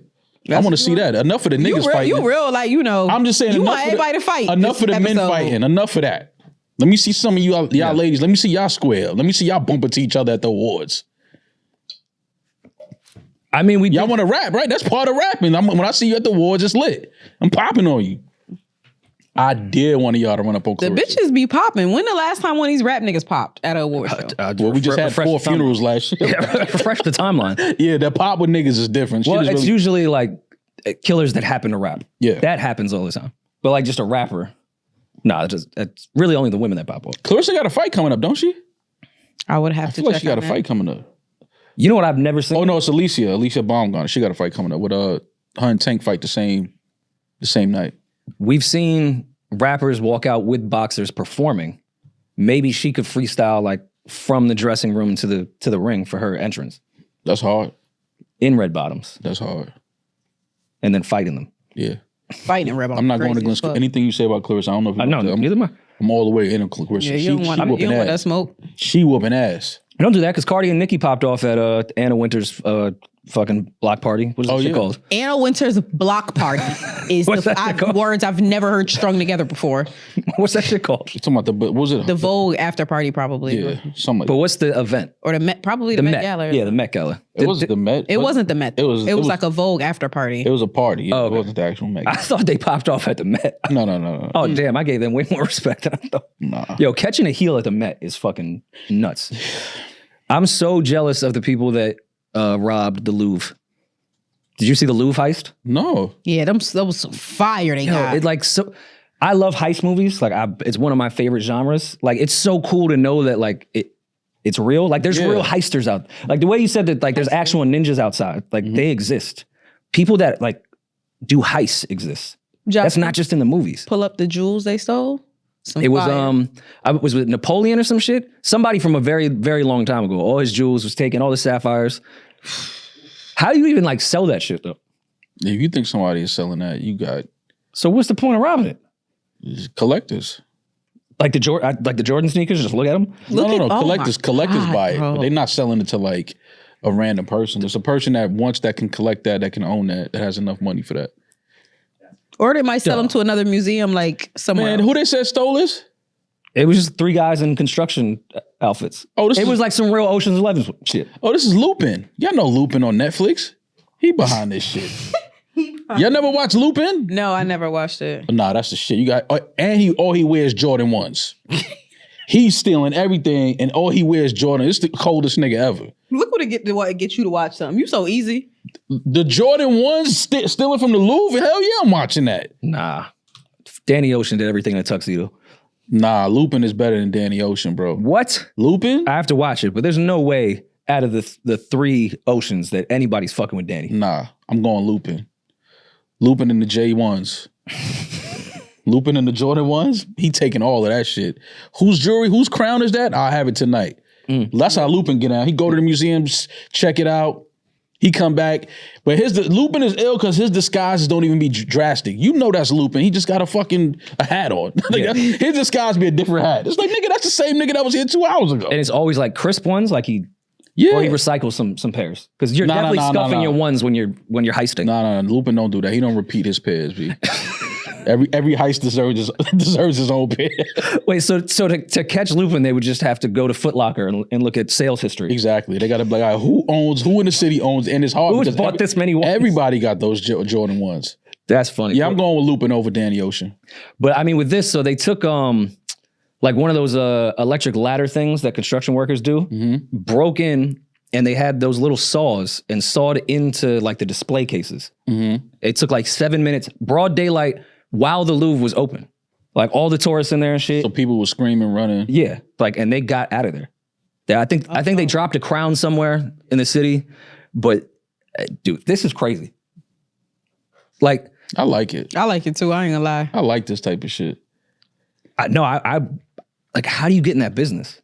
I want to see that. Enough of the niggas fighting. You real, like, you know. I'm just saying. You want everybody to fight. Enough of the men fighting. Enough of that. Let me see some of y'all ladies. Let me see y'all square. Let me see y'all bump into each other at the awards. I mean, y'all want to rap, right? That's part of rapping. When I see you at the awards, it's lit. I'm popping on you. I dare one of y'all to run up on Claressa. The bitches be popping. When the last time one of these rap niggas popped at an award show? Well, we just had 4 funerals last year. Refresh the timeline. Yeah, that pop with niggas is different. Well, it's usually like killers that happen to rap. Yeah. That happens all the time. But like just a rapper, it's really only the women that pop up. Claressa got a fight coming up, don't she? I would have to check. I feel like she got a fight coming up. You know what I've never seen? Oh no, it's Alicia Baumgartner. She got a fight coming up with her and Tank fight the same night. We've seen rappers walk out with boxers performing. Maybe she could freestyle like from the dressing room to the ring for her entrance. That's hard. In red bottoms. That's hard. And then fighting them. Yeah. Fighting in red bottoms. I'm not going against anything you say about Claressa. I don't know if you know. Neither am I. I'm all the way in on Claressa. Yeah, you don't want that smoke. She whooping ass. Don't do that because Cardi and Nicki popped off at Anna Winter's fucking block party. What is that shit called? Anna Winter's block party is words I've never heard strung together before. What's that shit called? You're talking about what was it? The Vogue after party, probably. Yeah, something like But what's the event? Or the Met, probably the Met Gala. Yeah, the Met Gala. It was the Met. It wasn't the Met. It was like a Vogue after party. It was a party. It wasn't the actual Met Gala. I thought they popped off at the Met. No. Oh, damn. I gave them way more respect than I thought. Nah. Yo, catching a heel at the Met is fucking nuts. I'm so jealous of the people that robbed the Louvre. Did you see the Louvre heist? No. Yeah, that was some fire they got. I love heist movies. Like it's one of my favorite genres. Like it's so cool to know that like it's real. Like there's real heisters out. Like the way you said that like there's actual ninjas outside. Like they exist. People that like do heists exist. That's not just in the movies. Pull up the jewels they stole. It was I was with Napoleon or some shit. Somebody from a very, very long time ago. All his jewels was taken, all the sapphires. How do you even like sell that shit though? If you think somebody is selling that, you got. So what's the point of robbing it? Collectors. Like the Jordan sneakers, just look at them? No. Collectors buy it. But they're not selling it to like a random person. There's a person that wants that can collect that can own that has enough money for that. Or they might sell them to another museum like somewhere. Man, who they said stole this? It was just 3 guys in construction outfits. It was like some real Ocean's 11 shit. Oh, this is Lupin. Y'all know Lupin on Netflix. He behind this shit. Y'all never watched Lupin? No, I never watched it. Nah, that's the shit. You got, and he wears Jordan 1s. He's stealing everything, and all he wears Jordan. It's the coldest nigga ever. Look what it get you to watch something. You so easy. The Jordan 1s stealing from the Louvre? Hell yeah, I'm watching that. Nah. Danny Ocean did everything in a tuxedo. Nah, Lupin is better than Danny Ocean, bro. What? Lupin? I have to watch it, but there's no way out of the 3 Oceans that anybody's fucking with Danny. Nah, I'm going Lupin. Lupin and the J1s. Lupin and the Jordan 1s? He taking all of that shit. Whose jewelry, whose crown is that? I'll have it tonight. That's how Lupin get out. He go to the museums, check it out. He come back, but Lupin is ill because his disguises don't even be drastic. You know that's Lupin. He just got a hat on. His disguise be a different hat. It's like, nigga, that's the same nigga that was here 2 hours ago. And it's always like crisp ones, like he recycles some pairs. Because you're definitely scuffing your ones when you're heisting. No, Lupin don't do that. He don't repeat his pairs, B. Every heist deserves his own pair. Wait, so to catch Lupin, they would just have to go to Foot Locker and look at sales history. Exactly. They got to be like, all right, who in the city owns, and it's hard. Who's bought this many ones? Everybody got those Jordan ones. That's funny. Yeah, I'm going with Lupin over Danny Ocean. But I mean, with this, so they took like one of those electric ladder things that construction workers do, broke in, and they had those little saws and sawed into like the display cases. It took like 7 minutes, broad daylight, while the Louvre was open. Like all the tourists in there and shit. So people were screaming, running. Yeah. Like, and they got out of there. I think they dropped a crown somewhere in the city. But dude, this is crazy. Like, I like it. I like it too. I ain't gonna lie. I like this type of shit. I like, how do you get in that business?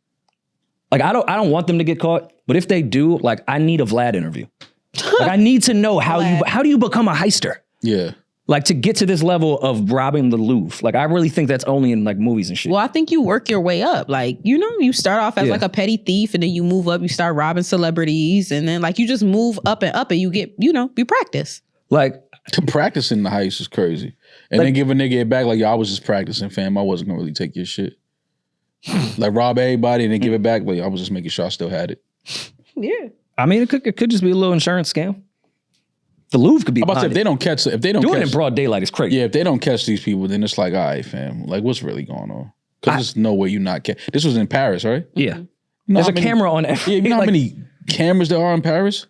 Like, I don't want them to get caught, but if they do, like, I need a Vlad interview. Like, I need to know how do you become a heister? Yeah. Like, to get to this level of robbing the Louvre. Like, I really think that's only in like movies and shit. Well, I think you work your way up. Like, you start off as like a petty thief, and then you move up, you start robbing celebrities, and then like you just move up, and you get, you practice. Like, practicing the heist is crazy. And then give a nigga it back like, yo, I was just practicing, fam. I wasn't gonna really take your shit. Like, rob everybody and then give it back. Like, I was just making sure I still had it. Yeah. I mean, it could just be a little insurance scam. The Louvre could be. How about if they don't catch doing it in broad daylight is crazy. Yeah, if they don't catch these people, then it's like, all right, fam. Like, what's really going on? Because there's no way you not catch. This was in Paris, right? Yeah. You know There's a camera on every. Yeah, you know how many cameras there are in Paris?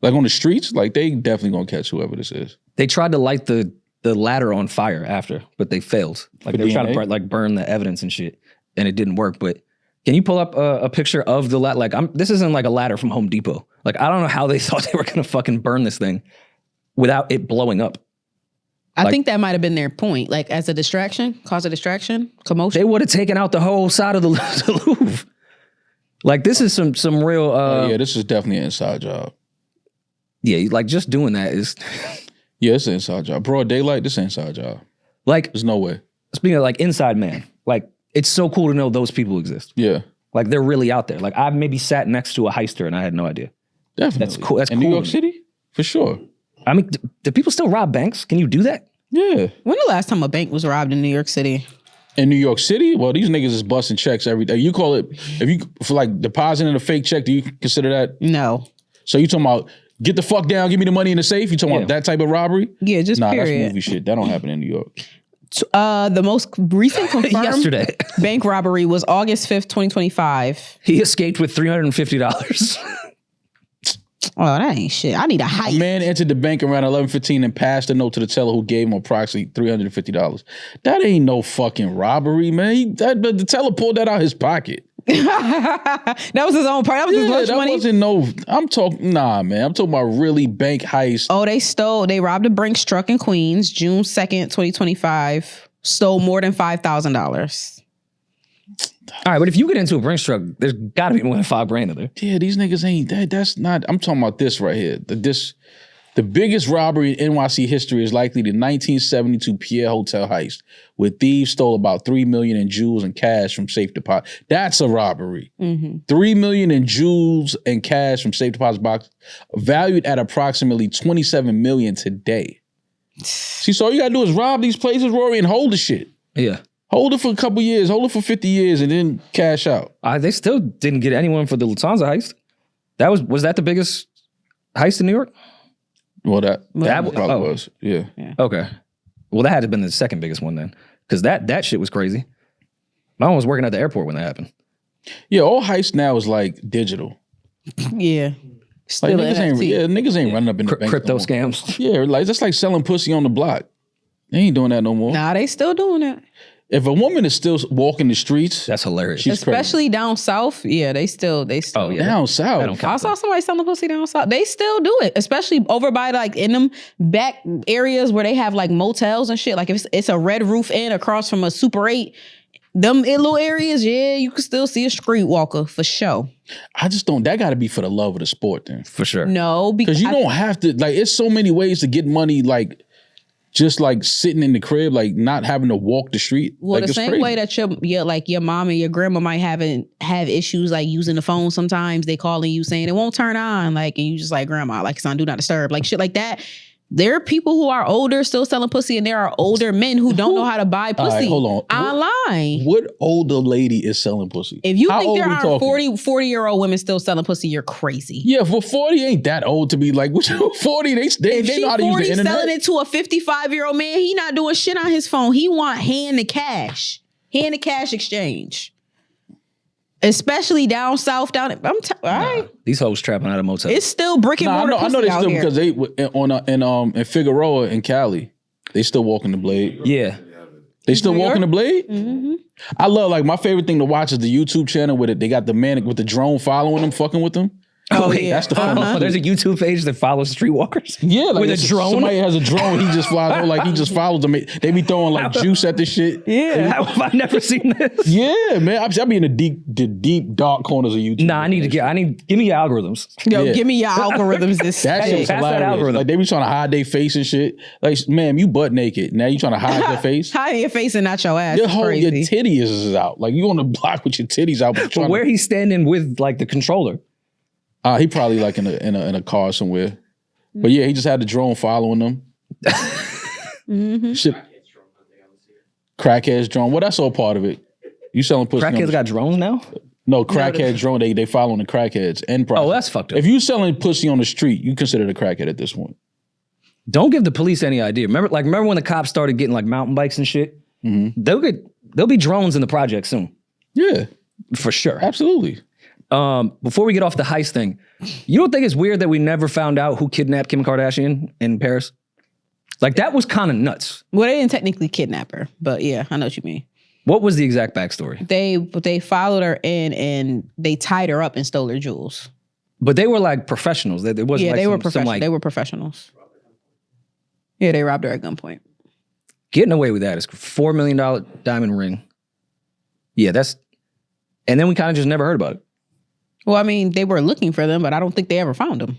Like on the streets? Like, they definitely gonna catch whoever this is. They tried to light the ladder on fire after, but they failed. Like, they were trying to burn the evidence and shit, and it didn't work. But can you pull up a picture of the ladder? Like, this isn't like a ladder from Home Depot. Like, I don't know how they thought they were gonna fucking burn this thing without it blowing up. I think that might have been their point, like as a distraction, cause a distraction, commotion. They would have taken out the whole side of the Louvre. Like, this is some real. Yeah, this is definitely an inside job. Yeah, like just doing that is. Yeah, it's an inside job. Broad daylight, this is an inside job. Like, there's no way. Speaking of like inside man, like it's so cool to know those people exist. Yeah, like they're really out there. Like, I've maybe sat next to a heister and I had no idea. Definitely, that's cool. That's in cool. New York City, for sure. I mean, do people still rob banks? Can you do that? Yeah. When the last time a bank was robbed in New York City? In New York City? Well, these niggas is busting checks every day. You call it, for like depositing a fake check, do you consider that? No. So you talking about, get the fuck down, give me the money in the safe? You talking about that type of robbery? Yeah, just period. That's movie shit. That don't happen in New York. The most recent confirmed yesterday bank robbery was August 5th, 2025. He escaped with $350. Oh, that ain't shit. I need a heist. A man entered the bank around 11:15 and passed a note to the teller who gave him approximately $350. That ain't no fucking robbery, man. The teller pulled that out his pocket. That was his own part. That was his lunch money. Wasn't no. I'm talking. Nah, man. I'm talking about really bank heist. Oh, they robbed a Brinks truck in Queens, June 2nd, 2025. Stole more than $5,000. All right, but if you get into a Brinks truck, there's got to be more than $5,000 in there. Yeah, these niggas ain't that. That's not. I'm talking about this right here. The biggest robbery in NYC history is likely the 1972 Peeje Hotel heist, where thieves stole about $3 million in jewels and cash from safe deposit. That's a robbery. $3 million in jewels and cash from safe deposit box, valued at approximately $27 million today. See, so all you gotta do is rob these places, Rory, and hold the shit. Yeah. Hold it for a couple years, hold it for 50 years, and then cash out. They still didn't get anyone for the Lufthansa heist. Was that the biggest heist in New York? Well, that probably was. Yeah. Okay. Well, that had to have been the second biggest one then, because that shit was crazy. My one was working at the airport when that happened. Yeah, all heist now is like digital. Yeah. Still like niggas ain't running up in the bank crypto no scams. Yeah, like that's like selling pussy on the block. They ain't doing that no more. Nah, they still doing it. If a woman is still walking the streets, that's hilarious. She's especially crazy. Down south. Yeah, they still. Oh yeah, down south. I saw somebody selling pussy down south. They still do it, especially over by like in them back areas where they have like motels and shit. Like if it's a Red Roof Inn across from a Super 8. Them little areas, yeah, you can still see a streetwalker for sure. I just don't. That got to be for the love of the sport, then. For sure. No, Because you don't have to. Like, it's so many ways to get money. Like, just like sitting in the crib, like not having to walk the street. Well, like, the same way that your mom and your grandma might have issues like using the phone. Sometimes they calling you saying it won't turn on, like, and you just like, grandma, like it's on do not disturb, like shit like that. There are people who are older still selling pussy, and there are older men who don't know how to buy pussy. All right, hold on. Online. What older lady is selling pussy? If you How think there old we are talking? 40-year-old women still selling pussy, you're crazy. Yeah, for 40 ain't that old to be like, 40, they If know how to use the 40 internet. selling it to a 55-year-old man, he not doing shit on his phone. He want hand to cash exchange. Especially down south, all right. These hoes trapping out of motels. It's still brick and mortar I know pussy they out still here. because they in Figueroa in Cali, they still walking the blade. Yeah. They still walking the blade. Mm-hmm. I love, like, my favorite thing to watch is the YouTube channel with it. They got the man with the drone following them, fucking with them. Oh, wait, yeah. That's the fun. There's a YouTube page that follows streetwalkers. Yeah, like with a it's- drone. Somebody has a drone. He just flies. Like he just follows them. They be throwing like juice at the shit. Yeah, how have I never seen this? Yeah, man. I be in the deep dark corners of YouTube. Nah, give me your algorithms. Yo, Yeah. give me your algorithms. That shit's pass that hilarious. algorithm. Like they be trying to hide their face and shit. Like, ma'am, you butt naked. Now you trying to hide your face. Hide your face and not your ass. Your It's whole your crazy. titties is out. Like you on the block with your titties out. But where he's standing with like the controller. He probably like in a car somewhere. But yeah, he just had the drone following them. Shit. Crackheads drone. Well, that's all part of it. You selling pussy? Crackheads got drones now? No, crackhead drone. They following the crackheads and Oh, that's fucked up. If you selling pussy on the street, you consider the crackhead at this point. Don't give the police any idea. Remember when the cops started getting like mountain bikes and shit? Mm-hmm. There'll be drones in the project soon. Yeah, For sure. absolutely. Before we get off the heist thing, you don't think it's weird that we never found out who kidnapped Kim Kardashian in Paris? Like, that was kind of nuts. Well, they didn't technically kidnap her, but yeah, I know what you mean. What was the exact backstory? They followed her in and they tied her up and stole her jewels. But they were like professionals. It wasn't like they were some professionals. like They were professionals. Yeah, they robbed her at gunpoint. getting away with that. It's $4 million diamond ring. Yeah, and then we kind of just never heard about it. Well, I mean, they were looking for them, but I don't think they ever found them.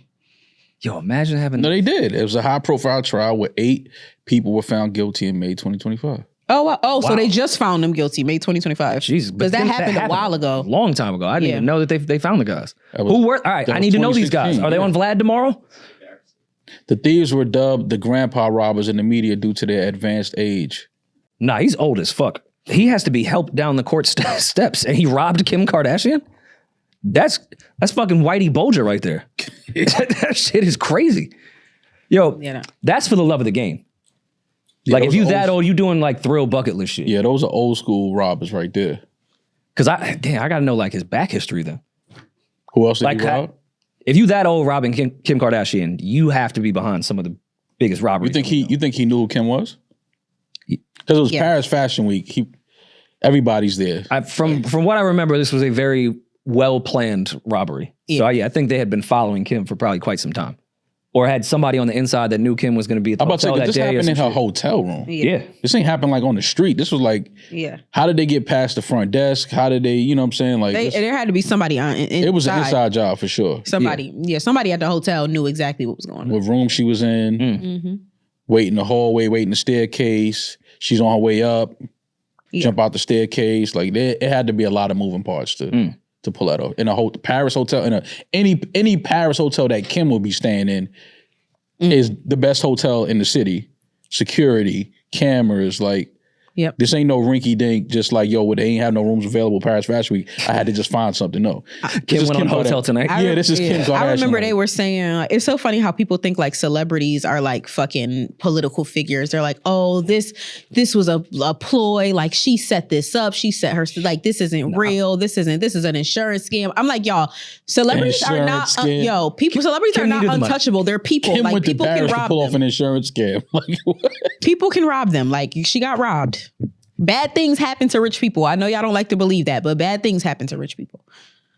Yo, imagine having. No, they did. It was a high-profile trial where 8 people were found guilty in May 2025. Oh, wow. Wow. So they just found them guilty, May 2025. Jesus, because that happened a while A ago. long time ago. I didn't Yeah. even know that they found the guys. That was- Who were? All right, that I was need to know these guys. 2016, Are they on Vlad tomorrow? The thieves were dubbed the grandpa robbers in the media due to their advanced age. Nah, he's old as fuck. He has to be helped down the court steps, and he robbed Kim Kardashian. That's fucking Whitey Bulger right there. That shit is crazy. Yo, Yeah, no. that's for the love of the game. Yeah, Like if those you are that old, you doing like thrill bucket list shit. Yeah, those are old school robbers right there. Cause I gotta know like his back history then. Who else did Like he rob? if you that old robbing Kim Kardashian, you have to be behind some of the biggest robberies. You think he knew who Kim was? Because it was Yeah. Paris Fashion Week. Everybody's there. From what I remember, this was a very well planned robbery. Yeah. So yeah, I think they had been following Kim for probably quite some time, or had somebody on the inside that knew Kim was going to be at the I'm about to hotel say, that this day. or happened in some her shit. hotel room. Yeah. This ain't happened like on the street. This was like, Yeah. how did they get past the front desk? How did they, you know what I'm saying? Like, There had to be somebody it was an inside job for sure. Somebody at the hotel knew exactly what was going on. What room she was in, Mm-hmm. waiting the hallway, waiting the staircase. She's on her way up, jump out the staircase. Like, it had to be a lot of moving parts to pull that off. In a Paris hotel, any Paris hotel that Kim will be staying in is the best hotel in the city. Security, cameras, like, Yep. this ain't no rinky dink, just like, yo, they ain't have no rooms available Paris Fashion Week. I had to just find something. No. Kim This is went on hotel tonight. This is Kim Kardashian. I remember night. they were saying, it's so funny how people think like celebrities are like fucking political figures. They're like, oh, this was a ploy. Like she set this up. She set her, like, this isn't real. This is an insurance scam. I'm like, y'all, celebrities are not, Insurance scam. Kim celebrities are not needed the money. untouchable. They're people. Kim like went to people can Paris to rob pull off them. an insurance scam. Like, what? People can rob them. Like she got robbed. Bad things happen to rich people. I know y'all don't like to believe that, but bad things happen to rich people.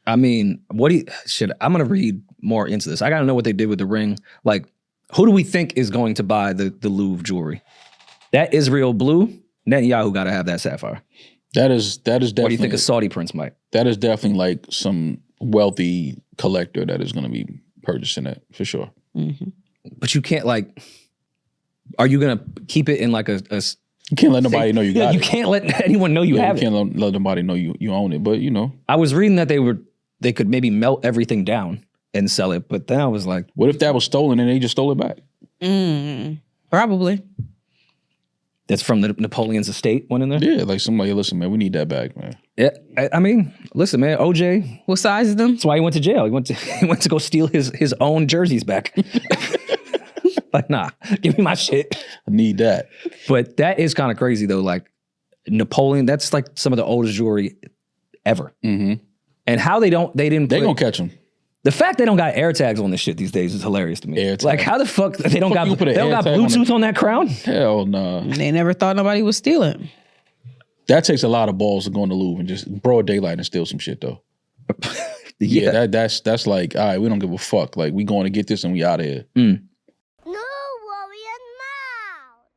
I mean, I'm going to read more into this. I got to know what they did with the ring. Like, who do we think is going to buy the Louvre jewelry? That Israel blue, Netanyahu got to have that sapphire. That is definitely. What do you think a Saudi prince might? That is definitely like some wealthy collector that is going to be purchasing it for sure. Mm-hmm. But you can't like. Are you going to keep it in like a you can't let nobody know you got it. You can't let anyone know you have it. You can't let nobody know you own it. But you know, I was reading that they could maybe melt everything down and sell it. But then I was like, what if that was stolen and they just stole it back? Probably. That's from the Napoleon's estate. Went in there. Yeah, like somebody, listen, man, we need that back, man. Yeah, I mean, listen, man, OJ. What size is them? That's why he went to jail. He went to go steal his own jerseys back. Like, nah, give me my shit. I need that. But that is kind of crazy though. Like Napoleon, that's like some of the oldest jewelry ever. Mm-hmm. And how they gonna catch them. The fact they don't got air tags on this shit these days is hilarious to me. Like how the fuck they don't got Bluetooth on that crown? Hell no. They never thought nobody would steal it. That takes a lot of balls to go in the Louvre and just broad daylight and steal some shit though. Yeah, that's like, all right, we don't give a fuck. Like we going to get this and we out of here. No Rory and Mal.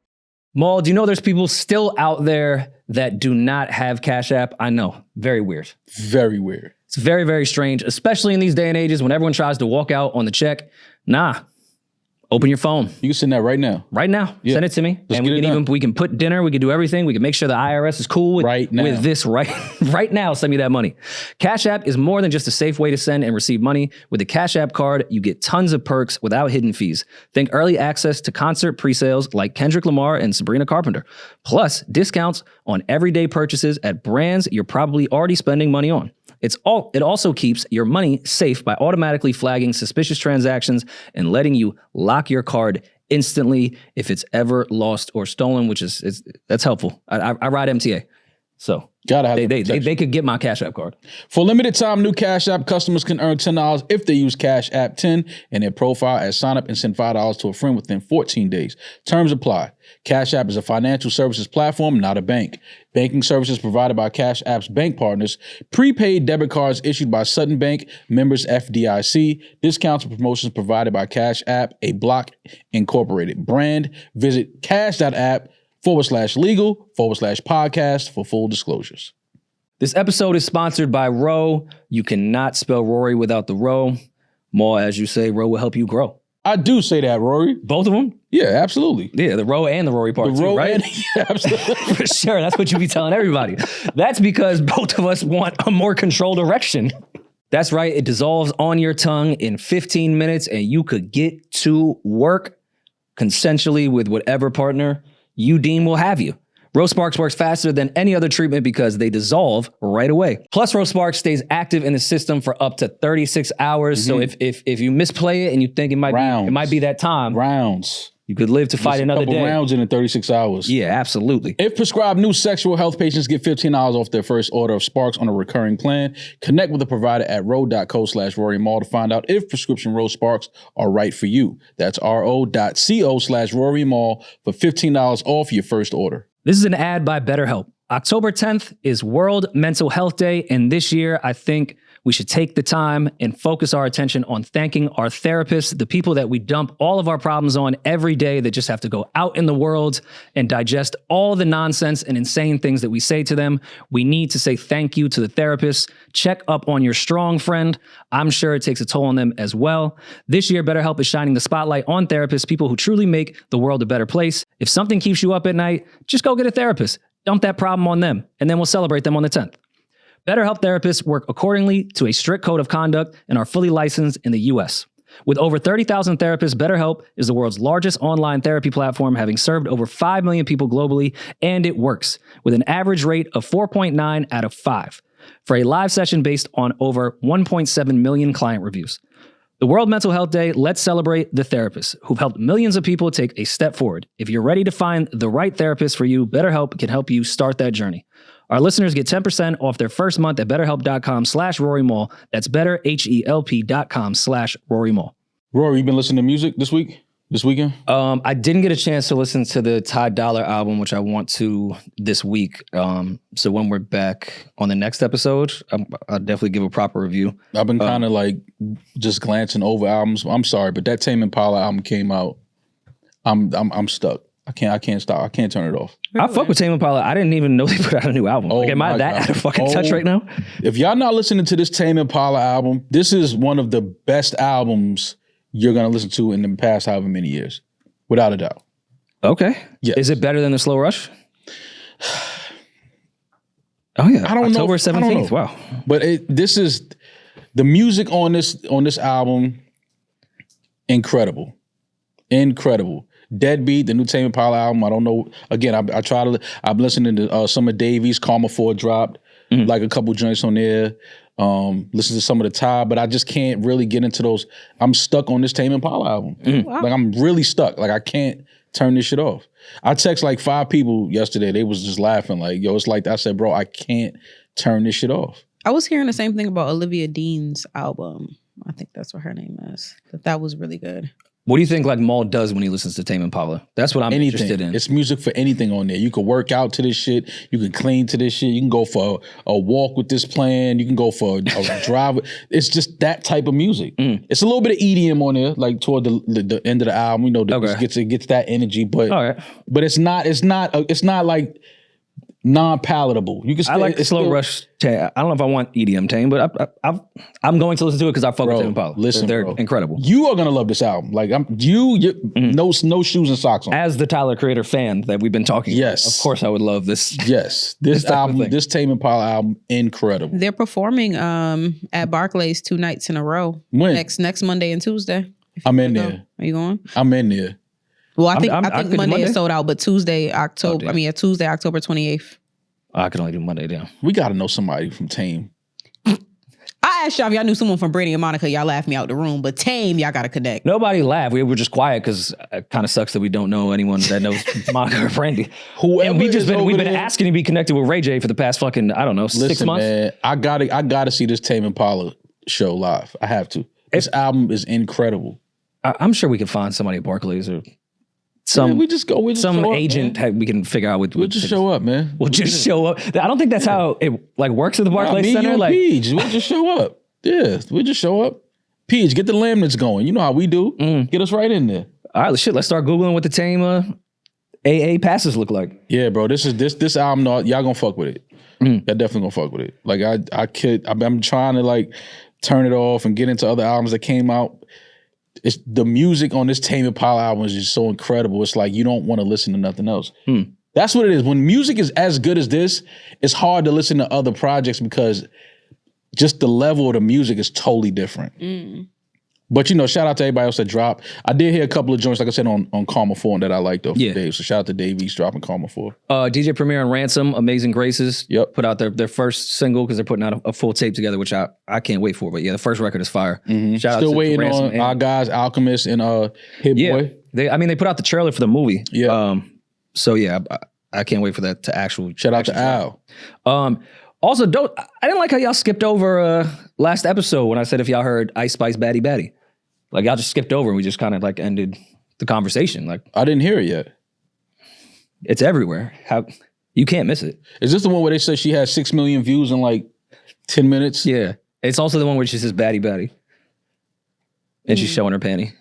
Maul, do you know there's people still out there that do not have Cash App? I know. Very weird. Very weird. It's very, very strange, especially in these day and ages when everyone tries to walk out on the check. Nah. Open your phone. You can send that right now. Right now. Yeah. Send it to me. Let's and we can put dinner, we can do everything. We can make sure the IRS is cool with this right now. Send me that money. Cash App is more than just a safe way to send and receive money. With the Cash App card, you get tons of perks without hidden fees. Think early access to concert pre-sales like Kendrick Lamar and Sabrina Carpenter. Plus, discounts on everyday purchases at brands you're probably already spending money on. It also keeps your money safe by automatically flagging suspicious transactions and letting you lock your card instantly if it's ever lost or stolen, which that's helpful. I ride MTA, so they could get my Cash App card. For limited time, new Cash App customers can earn $10 if they use Cash App 10 in their profile as sign up and send $5 to a friend within 14 days. Terms apply. Cash App is a financial services platform, not a bank. Banking services provided by Cash App's bank partners. Prepaid debit cards issued by Sutton Bank, members FDIC. Discounts and promotions provided by Cash App, a Block Incorporated brand. Visit cash.app/legal/podcast for full disclosures. This episode is sponsored by Ro. You cannot spell Rory without the Ro. More, as you say, Ro will help you grow. I do say that, Rory. Both of them? Yeah, absolutely. Yeah, the Ro and the Rory part too, right? Yeah, absolutely. For sure. That's what you be telling everybody. That's because both of us want a more controlled erection. That's right. It dissolves on your tongue in 15 minutes and you could get to work consensually with whatever partner you deem will have you. Rose Sparks works faster than any other treatment because they dissolve right away. Plus, Rose Sparks stays active in the system for up to 36 hours. So if you misplay it and you think it might be that time, you could live to fight another day. Rounds in 36 hours. Yeah, absolutely. If prescribed, new sexual health patients get $15 off their first order of Sparks on a recurring plan. Connect with a provider at ro.co/RoryMall to find out if prescription Rose Sparks are right for you. That's ro.co/RoryMall for $15 off your first order. This is an ad by BetterHelp. October 10th is World Mental Health Day, and this year I think we should take the time and focus our attention on thanking our therapists, the people that we dump all of our problems on every day that just have to go out in the world and digest all the nonsense and insane things that we say to them. We need to say thank you to the therapists. Check up on your strong friend. I'm sure it takes a toll on them as well. This year, BetterHelp is shining the spotlight on therapists, people who truly make the world a better place. If something keeps you up at night, just go get a therapist. Dump that problem on them, and then we'll celebrate them on the 10th. BetterHelp therapists work accordingly to a strict code of conduct and are fully licensed in the U.S. With over 30,000 therapists, BetterHelp is the world's largest online therapy platform, having served over 5 million people globally, and it works with an average rate of 4.9 out of 5 for a live session based on over 1.7 million client reviews. The World Mental Health Day, let's celebrate the therapists who've helped millions of people take a step forward. If you're ready to find the right therapist for you, BetterHelp can help you start that journey. Our listeners get 10% off their first month at betterhelp.com/RoryMall. That's betterhelp.com/RoryMall. Rory, you been listening to music this weekend? I didn't get a chance to listen to the Ty Dolla album, which I want to this week. So when we're back on the next episode, I'll definitely give a proper review. I've been kind of like just glancing over albums. I'm sorry, but that Tame Impala album came out. I'm stuck. I can't stop. I can't turn it off. I fuck with Tame Impala. I didn't even know they put out a new album. Like, am I that out of fucking touch right now? If y'all not listening to this Tame Impala album, this is one of the best albums you're gonna listen to in the past however many years, without a doubt. Okay. Yes. Is it better than the Slow Rush? Oh yeah, I don't know. October 17th. Wow. But this is the music on this album. Incredible. Deadbeat, the new Tame Impala album. I don't know. Again, I'm listening to some of Davies. Karma 4 dropped like a couple joints on there. Listen to some of the Ty, but I just can't really get into those. I'm stuck on this Tame Impala album. Wow. Like I'm really stuck. Like I can't turn this shit off. I text like 5 people yesterday. They was just laughing like, yo, it's like, I said, bro, I can't turn this shit off. I was hearing the same thing about Olivia Dean's album. I think that's what her name is. That was really good. What do you think like Maul does when he listens to Tame Impala? That's what I'm interested in. It's music for anything on there. You can work out to this shit. You can clean to this shit. You can go for a walk with this plan. You can go for a drive. It's just that type of music. It's a little bit of EDM on there, like toward the end of the album. You know, it gets that energy, but it's not like non-palatable. You can. I like Slow Rush. I don't know if I want EDM Tame, but I'm going to listen to it because I fuck with Tame Impala. Listen, they're incredible. You are gonna love this album. Like no shoes and socks on. As the Tyler Creator fan that we've been talking. Yes, about, of course I would love this. Yes, this album, this Tame Impala album, incredible. They're performing at Barclays 2 nights in a row. When? Next Monday and Tuesday. I'm in there. Are you going? I'm in there. Well, I think Monday is sold out, but Tuesday, October 28th. I can only do Monday down. We got to know somebody from Tame. I asked y'all if y'all knew someone from Brandy and Monica. Y'all laughed me out the room, but Tame, y'all got to connect. Nobody laughed. We were just quiet because it kind of sucks that we don't know anyone that knows Monica or Brandy. Whoever and we've been asking to be connected with Ray J for the past fucking, I don't know, 6 months. Man, I gotta see this Tame Impala show live. I have to. This album is incredible. I'm sure we could find somebody at Barclays or some agent we can figure out. We'll just show up, man. We'll just show up. I don't think that's how it like works at the Barclays Center. Like Peeje, we'll just show up. Yeah, we'll just show up. Peeje, get the laminates going. You know how we do. Get us right in there. All right, let's start Googling what the Tame AA passes look like. Yeah, bro. This album, y'all gonna fuck with it. Y'all definitely gonna fuck with it. Like I'm trying to like turn it off and get into other albums that came out. It's the music on this Tame Impala album is just so incredible. It's like you don't want to listen to nothing else. That's what it is. When music is as good as this, it's hard to listen to other projects because just the level of the music is totally different. But shout out to everybody else that dropped. I did hear a couple of joints, like I said, on Karma 4 that I liked though. Yeah. Dave. So shout out to Dave East dropping Karma 4. DJ Premier and Ransom, Amazing Graces. Yep. Put out their first single because they're putting out a full tape together, which I can't wait for. But yeah, the first record is fire. Shout out to waiting Ransom on our guys, Alchemist and Hit Boy. They put out the trailer for the movie. Yeah. So yeah, I can't wait for that to actually. Shout out to Al. Also, I didn't like how y'all skipped over last episode when I said if y'all heard Ice Spice Baddie. Like y'all just skipped over and we just kind of like ended the conversation. Like I didn't hear it yet. It's everywhere. How you can't miss it. Is this the one where they said she had 6 million views in like 10 minutes? Yeah. It's also the one where she says Baddie. And she's showing her panty.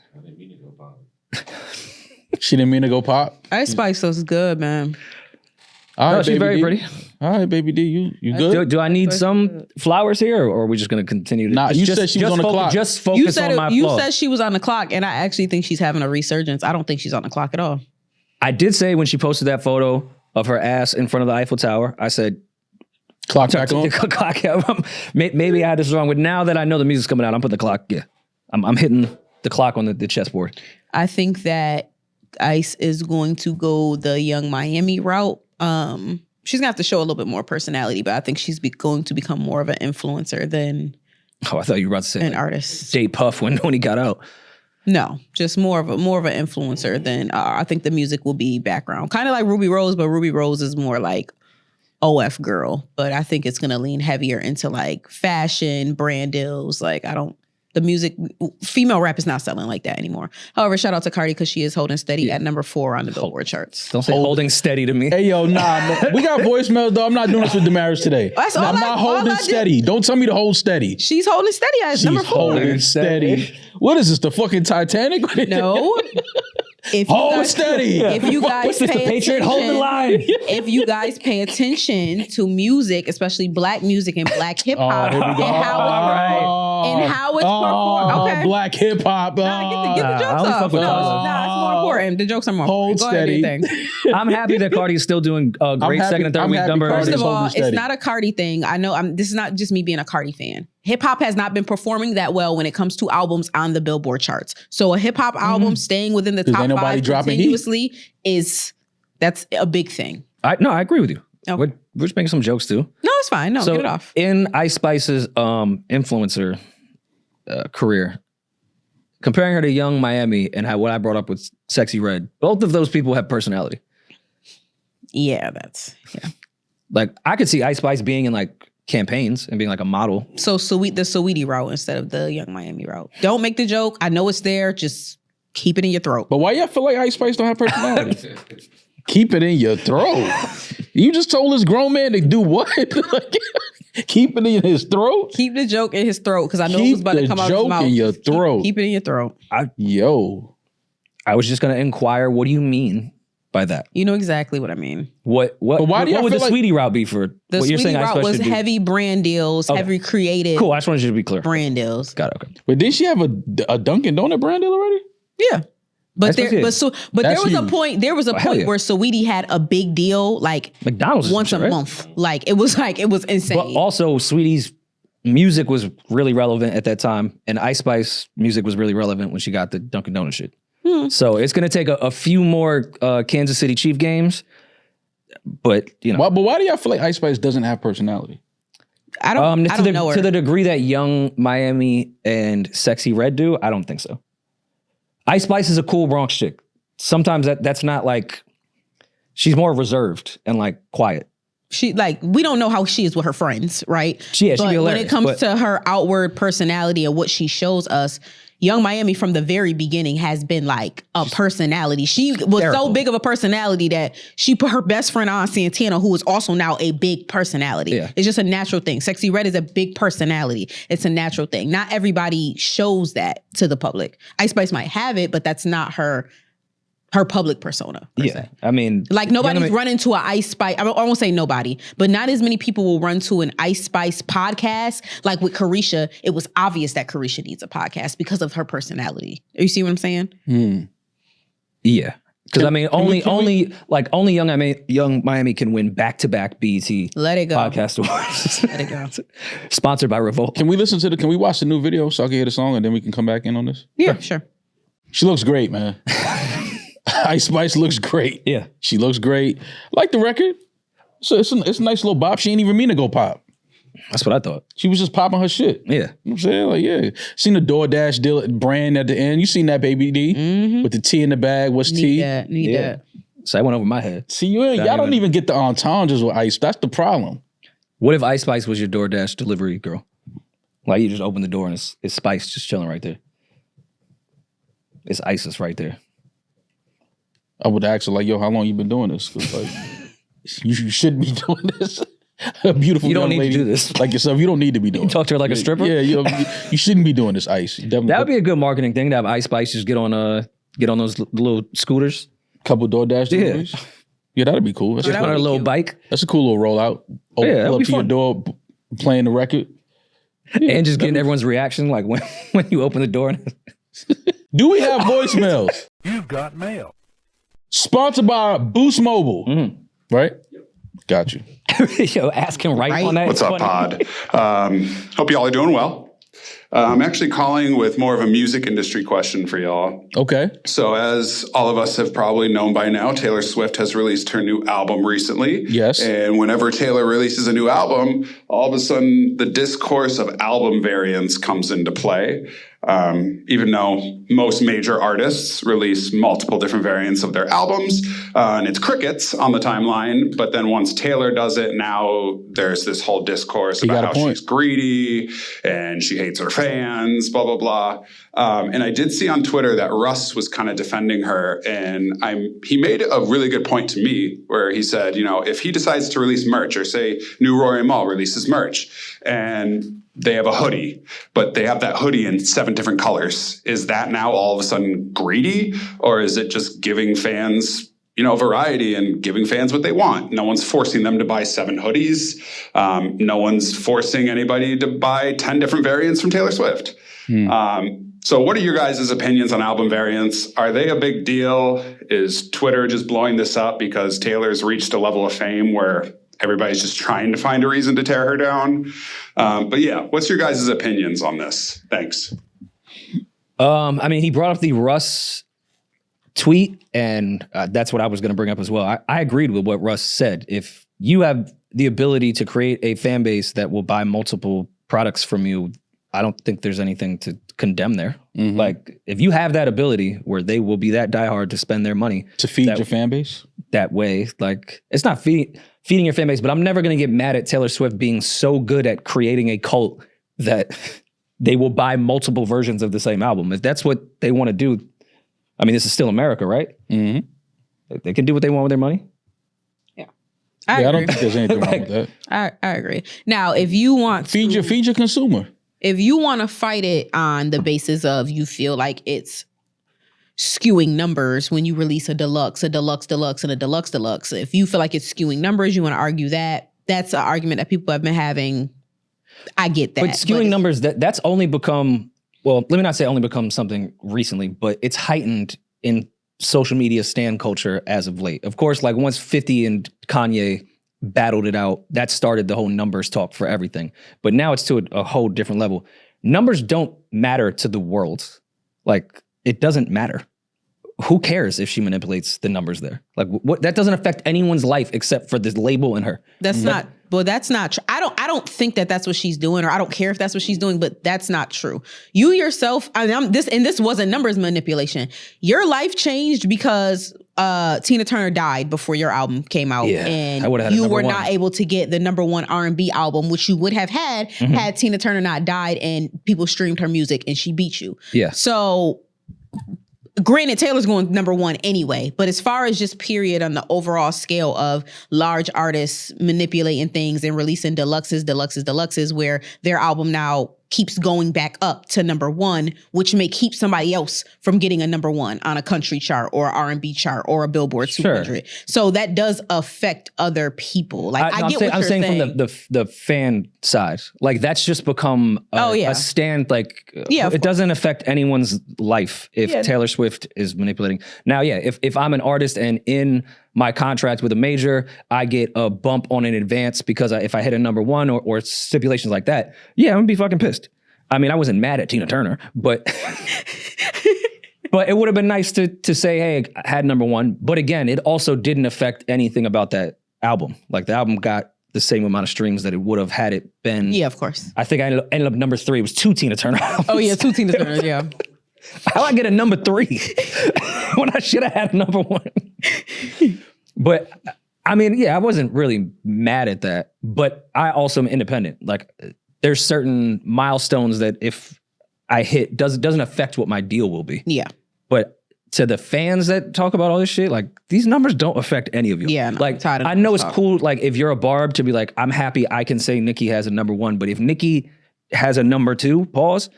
She didn't mean to go pop? Ice Spice is good, man. All right, she's very pretty. All right, baby D, you good? Do I need some flowers here, or are we just going to continue? Nah, you said she was on the clock. Just focus on my You flaws. said she was on the clock, and I actually think she's having a resurgence. I don't think she's on the clock at all. I did say when she posted that photo of her ass in front of the Eiffel Tower, I said, clock back on? Clock. Maybe I had this wrong, but now that I know the music's coming out, I'm putting the clock, I'm hitting the clock on the chessboard. I think that Ice is going to go the Young Miami route. She's gonna have to show a little bit more personality, but I think she's going to become more of an influencer than. Oh, I thought you were about to say an artist. Jay Puff when he got out. No, just more of an influencer than I think the music will be background, kind of like Ruby Rose, but Ruby Rose is more like OF girl. But I think it's gonna lean heavier into like fashion, brand deals. Like the music, female rap is not selling like that anymore. However, shout out to Cardi because she is holding steady at number 4 on the Billboard charts. Don't say holding steady to me. Hey, yo, nah, man. We got voicemails, though. I'm not doing this with Demaris today. I'm not holding steady. Don't tell me to hold steady. She's holding steady at number 4. She's holding steady. What is this, the fucking Titanic? No. Hold steady. If you guys What's this, the pay Patriot? Hold the line. If you guys pay attention to music, especially black music and black hip hop, here we go. and how it's performed. Okay. Black hip hop. Nah, get the jokes only off. fuck with No, Cardi. nah, it's more important. The jokes are more Hold important. Go ahead, steady. do your thing. I'm happy that Cardi's still doing great happy- second and third I'm week happy numbers. Cardi's First of all, holding steady. it's not a Cardi thing. I know this is not just me being a Cardi fan. Hip hop has not been performing that well when it comes to albums on the Billboard charts. So a hip hop album staying within the 'Cause top ain't nobody 5 dropping heat. continuously that's a big thing. I agree with you. Okay. We're just making some jokes too. No, it's fine. No, So get it off. in Ice Spice's influencer career, comparing her to Young Miami and what I brought up with Sexy Red, both of those people have personality. Yeah. Like I could see Ice Spice being in like campaigns and being like a model. So the Saweetie route instead of the Young Miami route. Don't make the joke. I know it's there. Just keep it in your throat. But why y'all feel like Ice Spice don't have personality? Keep it in your throat. You just told this grown man to do what? Like, keep it in his throat? Keep the joke in his throat because I know it was Keep about to the come out of his joke mouth. in your throat. Keep it in your throat. Yo. I was just gonna inquire, what do you mean by that? You know exactly what I mean. What why do what y'all would the feel like- Sweetie route be for The what you're saying Sweetie Ice route Spice was should do? heavy brand deals, heavy creative Cool, I just wanted you to be clear. brand deals. Got it, okay. Wait, didn't she have a Dunkin' Donut brand deal already? Yeah. But That's there, what but there That's was a huge. point. There was a Oh, hell point yeah. where Saweetie had a big deal, like McDonald's is once some a shit, right? month. Like it was insane. But also, Sweetie's music was really relevant at that time, and Ice Spice music was really relevant when she got the Dunkin' Donuts shit. So it's going to take a few more Kansas City Chief games, but you know, But why do y'all feel like Ice Spice doesn't have personality? I don't know her. to the degree that Young Miami and Sexy Red do, I don't think so. Ice Spice is a cool Bronx chick. Sometimes that's not like, she's more reserved and like quiet. She we don't know how she is with her friends, right? She be but when hilarious, it comes but- to her outward personality and what she shows us, Young Miami from the very beginning has been like a personality. She was so hysterical. big of a personality that she put her best friend on Santana, who is also now a big personality. Yeah. It's just a natural thing. Sexy Red is a big personality. It's a natural thing. Not everybody shows that to the public. Ice Spice might have it, but that's not her public persona. Per Yeah, se. I mean, Like nobody's running to an Ice Spice. I won't say nobody, but not as many people will run to an Ice Spice podcast. Like with Carisha, it was obvious that Carisha needs a podcast because of her personality. You see what I'm saying? yeah. Because I mean, only we- Young Miami can win back-to-back BET Let it go. podcast awards. Let it go. Sponsored by Revolt. Can we watch the new video so I can hear the song and then we can come back in on this? Yeah, sure. She looks great, man. Ice Spice looks great. Yeah. She looks great. I like the record. So it's a nice little bop. She ain't even mean to go pop. That's what I thought. She was just popping her shit. Yeah. You know what I'm saying? Like, yeah. Seen the DoorDash deal brand at the end. You seen that, baby D? With the tea in the bag. What's tea? Need that. So that went over my head. See, y'all don't even get the entendres with Ice. That's the problem. What if Ice Spice was your DoorDash delivery girl? Like you just open the door and it's Spice just chilling right there. It's ISIS right there. I would ask her, like, yo, how long you been doing this? 'Cause, like, you shouldn't be doing this. A beautiful You don't young need to lady do this. like yourself. You don't need to be doing it. Talk to her like a stripper? Yeah, you shouldn't be doing this, Ice. You definitely That would be a good marketing thing to have Ice Spice just get on those little scooters. couple DoorDash deliveries. Yeah, that'd be cool. That's, Just that on would a be little cute. bike that's a cool little rollout. Yeah, that'd Pull up be to your fun. door, playing the record. and just getting everyone's reaction like when you open the door. Do we have voicemails? You've got mail. Sponsored by Boost Mobile. Right? Got you. Yo, ask him right on that. What's up, Funny. Pod? Hope y'all are doing well. I'm actually calling with more of a music industry question for y'all. Okay. So, as all of us have probably known by now, Taylor Swift has released her new album recently. Yes. And whenever Taylor releases a new album, all of a sudden the discourse of album variants comes into play. Even though most major artists release multiple different variants of their albums, and it's crickets on the timeline. But then once Taylor does it, now there's this whole discourse got about a how point. she's greedy and she hates her fans, blah, blah, blah. And I did see on Twitter that Russ was kind of defending her, and he made a really good point to me where he said, you know, if he decides to release merch, or say New Rory Mal releases merch, and they have a hoodie, but they have that hoodie in 7 different colors. Is that now all of a sudden greedy, or is it just giving fans, variety and giving fans what they want? No one's forcing them to buy 7 hoodies. No one's forcing anybody to buy 10 different variants from Taylor Swift. So what are your guys' opinions on album variants? Are they a big deal? Is Twitter just blowing this up because Taylor's reached a level of fame where everybody's just trying to find a reason to tear her down? But yeah, what's your guys' opinions on this? Thanks. He brought up the Russ tweet, and that's what I was going to bring up as well. I agreed with what Russ said. If you have the ability to create a fan base that will buy multiple products from you, I don't think there's anything to condemn there. Like, if you have that ability where they will be that diehard to spend their money to feed your fan base that way, like, it's not feeding your fan base, but I'm never going to get mad at Taylor Swift being so good at creating a cult that they will buy multiple versions of the same album. If that's what they want to do, this is still America, right? They can do what they want with their money. I don't think there's anything wrong with that. I agree. Now, if you want feed your consumer. If you want to fight it on the basis of you feel like it's skewing numbers when you release a deluxe, and a deluxe. If you feel like it's skewing numbers, you want to argue that. That's an argument that people have been having. I get that. But skewing numbers, that's only become, well, let me not say only become something recently, but it's heightened in social media stan culture as of late. Of course, like once 50 and Kanye battled it out, that started the whole numbers talk for everything. But now it's to a whole different level. Numbers don't matter to the world. Like, it doesn't matter. Who cares if she manipulates the numbers there? Like, what? That doesn't affect anyone's life except for this label and her. That's not. Well, that's not true. I don't think that that's what she's doing, or I don't care if that's what she's doing. But that's not true. You yourself, this wasn't numbers manipulation. Your life changed because Tina Turner died before your album came out, and you were not able to get the #1 R&B album, which you would have had had Tina Turner not died and people streamed her music and she beat you. Yeah. So, granted, Taylor's going #1 anyway, but as far as just period on the overall scale of large artists manipulating things and releasing deluxes, where their album now keeps going back up to #1, which may keep somebody else from getting a #1 on a country chart or R&B chart or a Billboard 200. So that does affect other people. Like, I get what you're saying. From the fan side, like, that's just become a stand. Like, it doesn't affect anyone's life if Taylor Swift is manipulating. Now, if I'm an artist and in my contract with a major, I get a bump on an advance because if I hit a #1 or stipulations like that, I'm gonna be fucking pissed. I wasn't mad at Tina Turner, but but it would have been nice to say, hey, I had #1. But again, it also didn't affect anything about that album. Like, the album got the same amount of streams that it would have had it been. Yeah, of course. I think I ended up #3. It was 2 Tina Turner albums. Oh yeah, 2 Tina Turner. Yeah. How I get a #3 when I should have had #1? But I wasn't really mad at that. But I also am independent. Like, there's certain milestones that if I hit doesn't affect what my deal will be. Yeah. But to the fans that talk about all this shit, like, these numbers don't affect any of you. Yeah. No, like, I know it's cool. Like, if you're a Barb, to be like, I'm happy I can say Nicki has a #1. But if Nicki has a #2,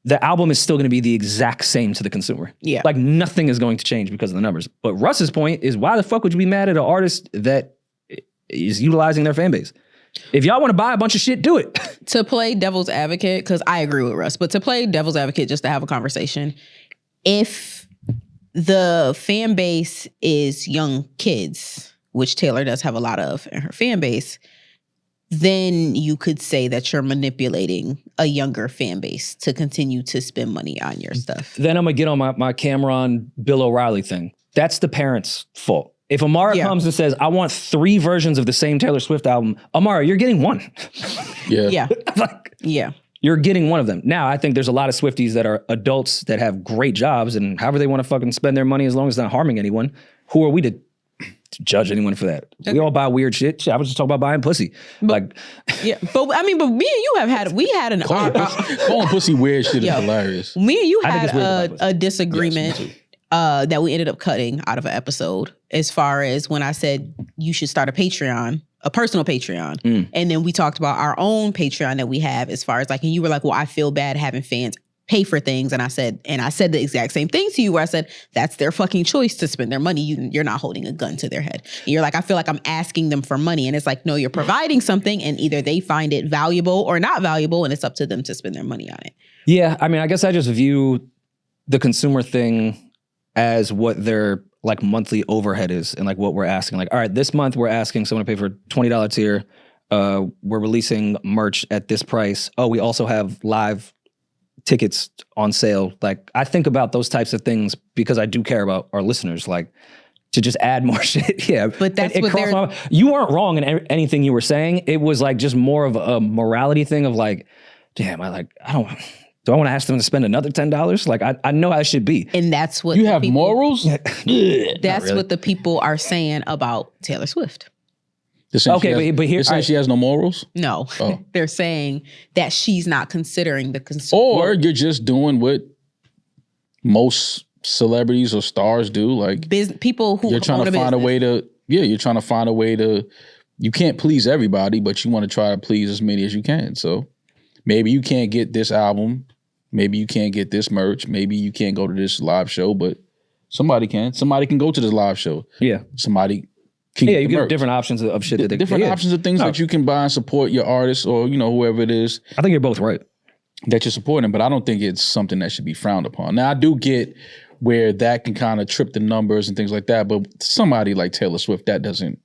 the album is still going to be the exact same to the consumer. Yeah. Like, nothing is going to change because of the numbers. But Russ's point is, why the fuck would you be mad at an artist that is utilizing their fan base? If y'all want to buy a bunch of shit, do it. To play devil's advocate, because I agree with Russ, but to play devil's advocate just to have a conversation, if the fan base is young kids, which Taylor does have a lot of in her fan base, then you could say that you're manipulating a younger fan base to continue to spend money on your stuff. Then I'm going to get on my Cameron Bill O'Reilly thing. That's the parents' fault. If Amara comes and says, I want 3 versions of the same Taylor Swift album, Amara, you're getting 1. Yeah. Yeah. You're getting 1 of them. Now, I think there's a lot of Swifties that are adults that have great jobs, and however they want to fucking spend their money as long as it's not harming anyone. Who are we to judge anyone for that? Okay. We all buy weird shit. I was just talking about buying pussy. But me and you have had, we had an calling pussy weird shit is hilarious. Me and you had a disagreement that we ended up cutting out of an episode, as far as when I said you should start a Patreon a personal Patreon. And then we talked about our own Patreon that we have as far as like, and you were like, well, I feel bad having fans pay for things. And I said the exact same thing to you where I said, that's their fucking choice to spend their money. You're not holding a gun to their head. And you're like, I feel like I'm asking them for money. And it's like, no, you're providing something and either they find it valuable or not valuable and it's up to them to spend their money on it. Yeah. I mean, I guess I just view the consumer thing as what their like monthly overhead is and like what we're asking. Like, all right, this month we're asking someone to pay for $20 tier. We're releasing merch at this price. Oh, we also have live tickets on sale. Like, I think about those types of things because I do care about our listeners. Like, to just add more shit. Yeah. But that's what they're... You weren't wrong in anything you were saying. It was like just more of a morality thing of like, damn, do I want to ask them to spend another $10? Like, I know how it should be. And that's what you have morals. That's really what the people are saying about Taylor Swift. Okay, but here, you're saying she has no morals? No, they're saying that she's not considering the consumer. Or you're just doing what most celebrities or stars do, like people who you're trying to find a way to. Yeah, you're trying to find a way to. You can't please everybody, but you want to try to please as many as you can. So maybe you can't get this album. Maybe you can't get this merch. Maybe you can't go to this live show, but somebody can. Somebody can go to this live show. Yeah. Somebody can you get different options of shit that they different options of things that you can buy and support your artist or, whoever it is. I think you're both right. That you're supporting, but I don't think it's something that should be frowned upon. Now, I do get where that can kind of trip the numbers and things like that, but somebody like Taylor Swift, that doesn't.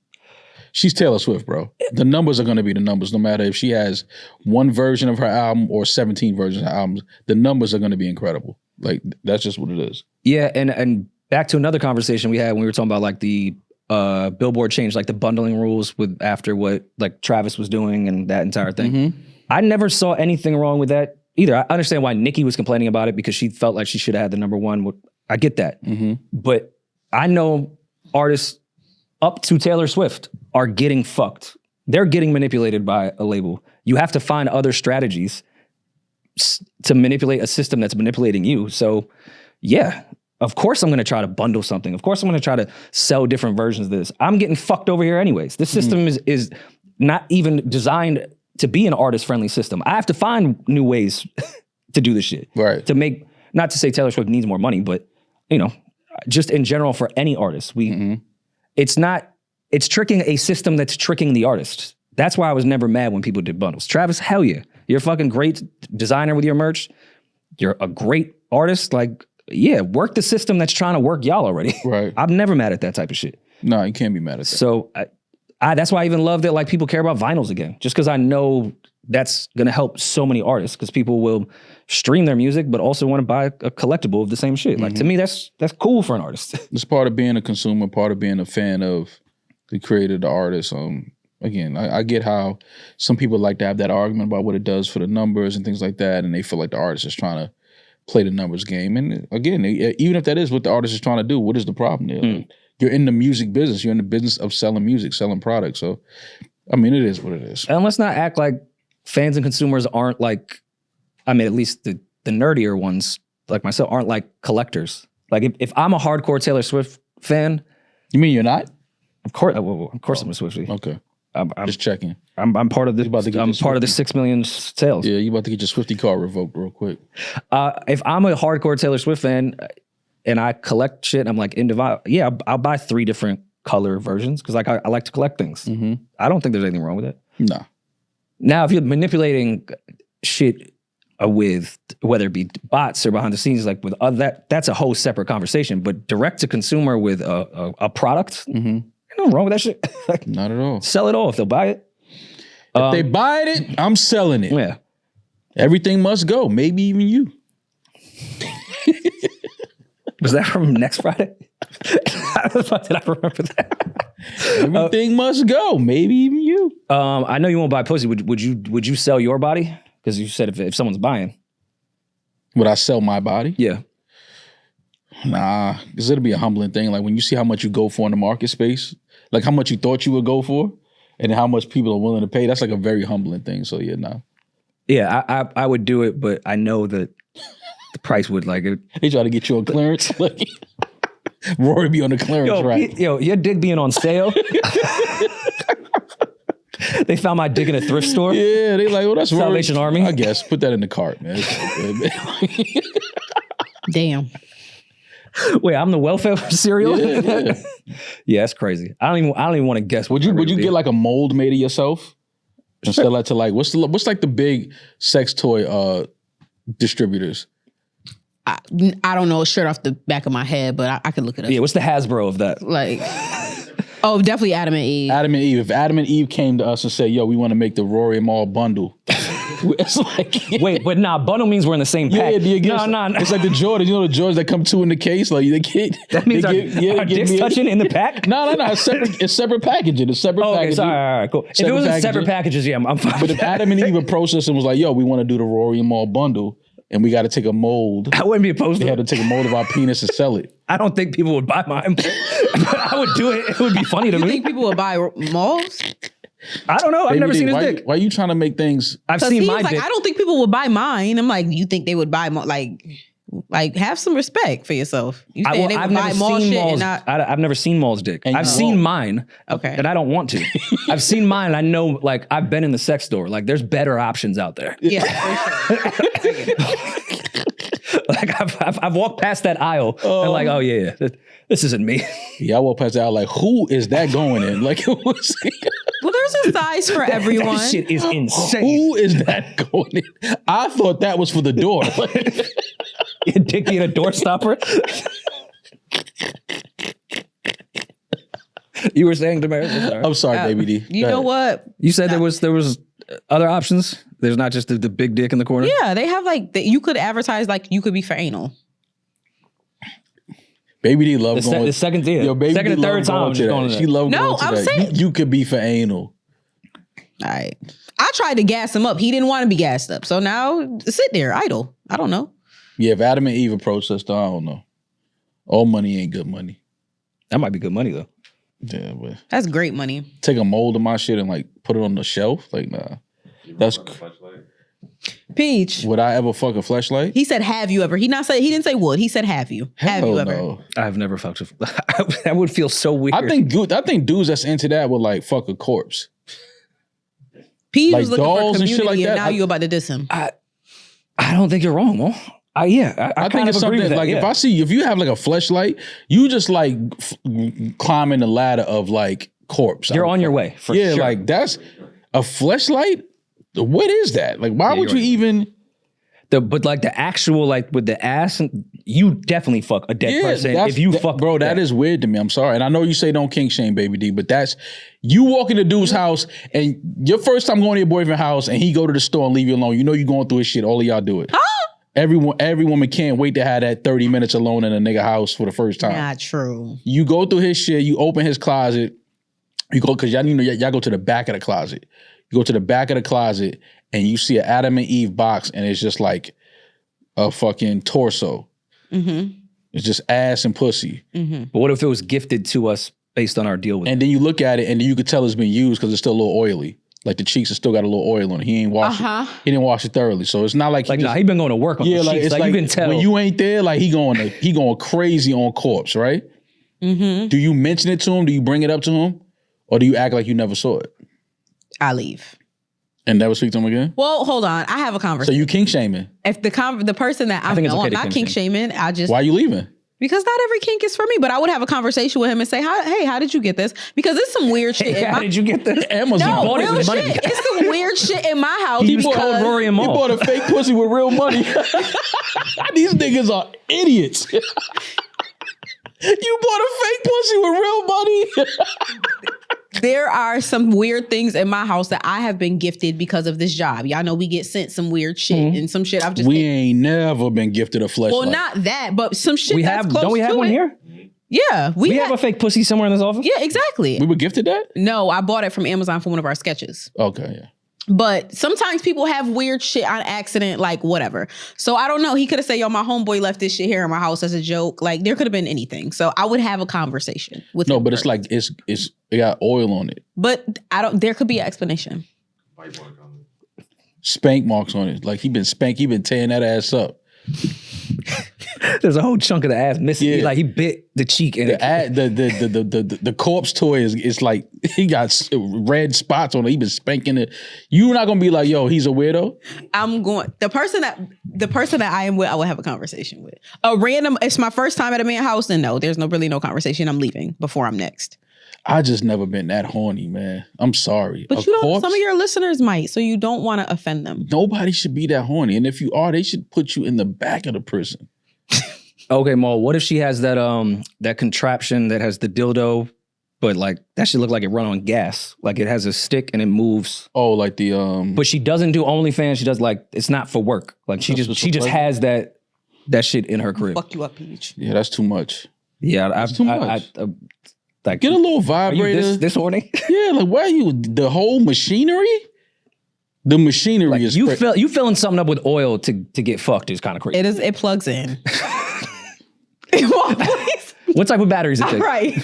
She's Taylor Swift, bro. The numbers are going to be the numbers, no matter if she has one version of her album or 17 versions of her albums. The numbers are going to be incredible. Like, that's just what it is. Yeah, and back to another conversation we had when we were talking about like the Billboard changed like the bundling rules after what like Travis was doing and that entire thing. Mm-hmm. I never saw anything wrong with that either. I understand why Nicki was complaining about it because she felt like she should have had the number one. I get that. Mm-hmm. But I know artists up to Taylor Swift are getting fucked. They're getting manipulated by a label. You have to find other strategies to manipulate a system that's manipulating you. So yeah, of course I'm going to try to bundle something. Of course I'm going to try to sell different versions of this. I'm getting fucked over here anyways. This system is not even designed to be an artist-friendly system. I have to find new ways to do this shit. Right. To make, not to say Taylor Swift needs more money, but just in general for any artist, it's tricking a system that's tricking the artist. That's why I was never mad when people did bundles. Travis, hell yeah. You're a fucking great designer with your merch. You're a great artist. Like, yeah, work the system that's trying to work y'all already. Right. I'm never mad at that type of shit. No, you can't be mad at that. So that's why I even love that like people care about vinyls again. Just because I know that's going to help so many artists because people will stream their music but also want to buy a collectible of the same shit. Like to me, that's cool for an artist. It's part of being a consumer, part of being a fan of the creator, the artist. Again, I get how some people like to have that argument about what it does for the numbers and things like that, and they feel like the artist is trying to play the numbers game. And again, even if that is what the artist is trying to do, what is the problem there? Like, you're in the music business. You're in the business of selling music, selling products. So, I mean, it is what it is. And let's not act like fans and consumers aren't like, I mean, at least the nerdier ones like myself aren't like collectors. Like if I'm a hardcore Taylor Swift fan. You mean you're not? Of course I'm a Swiftie. Okay. I'm just checking. I'm part of the. I'm part of the 6 million sales. Yeah, you about to get your Swiftie card revoked real quick. If I'm a hardcore Taylor Swift fan and I collect shit, I'm like I'll buy 3 different color versions because like I like to collect things. Mm-hmm. I don't think there's anything wrong with it. No. Now, if you're manipulating shit with whether it be bots or behind the scenes, like with that's a whole separate conversation. But direct to consumer with a product. Mm-hmm. Nothing wrong with that shit. Like, not at all. Sell it all if they'll buy it. If they buy it, I'm selling it. Yeah. Everything must go. Maybe even you. Was that from next Friday? How the fuck did I remember that? Everything must go. Maybe even you. I know you won't buy pussy. Would you sell your body? Because you said if someone's buying. Would I sell my body? Yeah. Nah, because it'll be a humbling thing. Like when you see how much you go for in the market space, like how much you thought you would go for, and how much people are willing to pay. That's like a very humbling thing. So yeah, nah. Yeah, I would do it, but I know that the price would like it. They try to get you on clearance. Like Rory be on the clearance, right? Your dick being on sale. They found my dick in a thrift store. Yeah, they like, well, that's Salvation Rory. Army. I guess put that in the cart, man. Damn. Wait, I'm the welfare cereal. Yeah. Yeah, that's crazy. I don't even want to guess. Would you get like a mold made of yourself and sell that to like what's like the big sex toy distributors? I don't know straight off the back of my head, but I could look it up. Yeah, what's the Hasbro of that? Like, oh, definitely Adam and Eve. Adam and Eve. If Adam and Eve came to us and said, "Yo, we want to make the Rory and Maul bundle," it's like, wait, but bundle means we're in the same pack. No. It's like the Jordans. You know the Jordans that come two in the case. Like they can't. That means our dicks touching in the pack. No. It's separate packaging. It's separate packaging. Okay, sorry, all right, cool. If it was separate packages, yeah, I'm fine. But if Adam and Eve approached us and was like, "Yo, we want to do the Rory and Maul bundle," and we got to take a mold. I wouldn't be opposed to They it. had to take a mold of our penis and sell it. I don't think people would buy mine, but I would do it. It would be funny to You me. think people would buy malls? I don't know. I've never seen his dick. Why are you trying to make things? I've Because seen he's my like, dick. I don't think people would buy mine. I'm like, you think they would buy like have some respect for yourself. You saying they would buy mall shit and not? I've never seen Maul's dick. And I've you seen won't. mine. Okay. And I don't want to. I've seen mine. I know, like, I've been in the sex store. Like, there's better options out there. Yeah, for sure. Like, I've walked past that aisle and like, oh yeah, this isn't me. Yeah, I walk past that. Like, who is that going in? Like, Well, there's a size for everyone. That shit is insane. who is that going in? I thought that was for the door. Your dick being a door stopper. You were saying, Demaris? I'm sorry, baby D. You Go know ahead. what? You said there was other options. There's not just the big dick in the corner. Yeah, they have like you could advertise like you could be for anal. Baby D love going. The second, yeah. Yo, baby second D and third love time. going I'm to just that. going to She that. love No, going to I'm that. saying- You could be for anal. All right. I tried to gas him up. He didn't want to be gassed up. So now sit there idle. I don't know. Yeah, if Adam and Eve approached us, though, I don't know. All money ain't good money. That might be good money though. Yeah, but That's great money. take a mold of my shit and like put it on the shelf. Like, nah. That's Peach. would I ever fuck a fleshlight? He said, "Have you ever?" He didn't say would. He said, "Have you? Have Hell you ever?" no. I've never fucked a. That would feel so weird. I think dudes that's into that would like fuck a corpse. Peach Like was looking for dolls and community, shit like that. now you about to diss him. I don't think you're wrong, Mo. I I think it's something like if you have like a fleshlight, you just like climbing the ladder of like corpse. You're on your way for yeah, sure. like that's a fleshlight. What is that? Like, why would you even? But like the actual like with the ass, you definitely fuck a dead person if you fuck. Bro, that is weird to me. I'm sorry, and I know you say don't kink shame, baby D, but that's you walk into dude's house and your first time going to your boyfriend's house and he go to the store and leave you alone. You know you going through his shit. All of y'all do it. Every woman can't wait to have that 30 minutes alone in a nigga house for the first time. Not true. You go through his shit, you open his closet, you go, because y'all go to the back of the closet. You go to the back of the closet and you see an Adam and Eve box and it's just like a fucking torso. Mm-hmm. It's just ass and pussy. Mm-hmm. But what if it was gifted to us based on our deal with? And then you look at it and you could tell it's been used because it's still a little oily. Like the cheeks have still got a little oil on it. He ain't washed it. He didn't wash it thoroughly. So it's not like he been going to work on the like cheeks. it's Like you can tell when you ain't there, like he going crazy on corpse, right? Mm-hmm. Do you mention it to him? Do you bring it up to him? Or do you act like you never saw it? I leave. And never speak to him again? Well, hold on. I have a So conversation. you kink shaming. If the person that I'm not kink shaming, I just Why are you leaving? because not every kink is for me. But I would have a conversation with him and say, "Hey, how did you get this?" Because it's some weird shit. How did you get this? Amazon. No, bought it real with shit. money. It's some weird shit in my house. He used because- code Rory and He Maul. bought a fake pussy with real money. These niggas are idiots. You bought a fake pussy with real money. There are some weird things in my house that I have been gifted because of this job. Y'all know we get sent some weird shit and some shit I've just We ain't never been gifted a fleshlight. well, not that, but some shit We that's have. close Don't we have to one it. here? Yeah, We have a fake pussy somewhere in this office. Yeah, exactly. We were gifted that? No, I bought it from Amazon for one of our sketches. Okay, yeah. But sometimes people have weird shit on accident, like whatever. So I don't know. He could have said, "Yo, my homeboy left this shit here in my house as a joke." Like there could have been anything. So I would have a conversation with him. No, but it's first. like it got oil on it. But I don't. There could be an explanation. Spank marks on it. Like he been tearing that ass up. There's a whole chunk of the ass missing. Yeah. Like he bit the cheek in it. The corpse toy is like he got red spots on it. He been spanking it. You're not gonna be like, yo, he's a weirdo. I'm going the person that I am with, I will have a conversation with. A random. It's my first time at a man's house, and no, there's really no conversation. I'm leaving before I'm next. I just never been that horny, man. I'm sorry. But you don't. Some of your listeners might, so you don't want to offend them. Nobody should be that horny, and if you are, they should put you in the back of the prison. Okay, Mo, what if she has that contraption that has the dildo, but like that should look like it run on gas. Like it has a stick and it moves. Oh, like the But she doesn't do OnlyFans. She does like it's not for work. Like she just has that shit in her crib. Fuck you up, Peeje. Yeah, that's too much. Yeah, that's too much. Like, get a little are you vibrator. this horny? Yeah, like why are you the whole machinery? The machinery Like, is you filling something up with oil to get fucked is kind of crazy. It is. It plugs in. Mom, please. What type of batteries it takes? Right.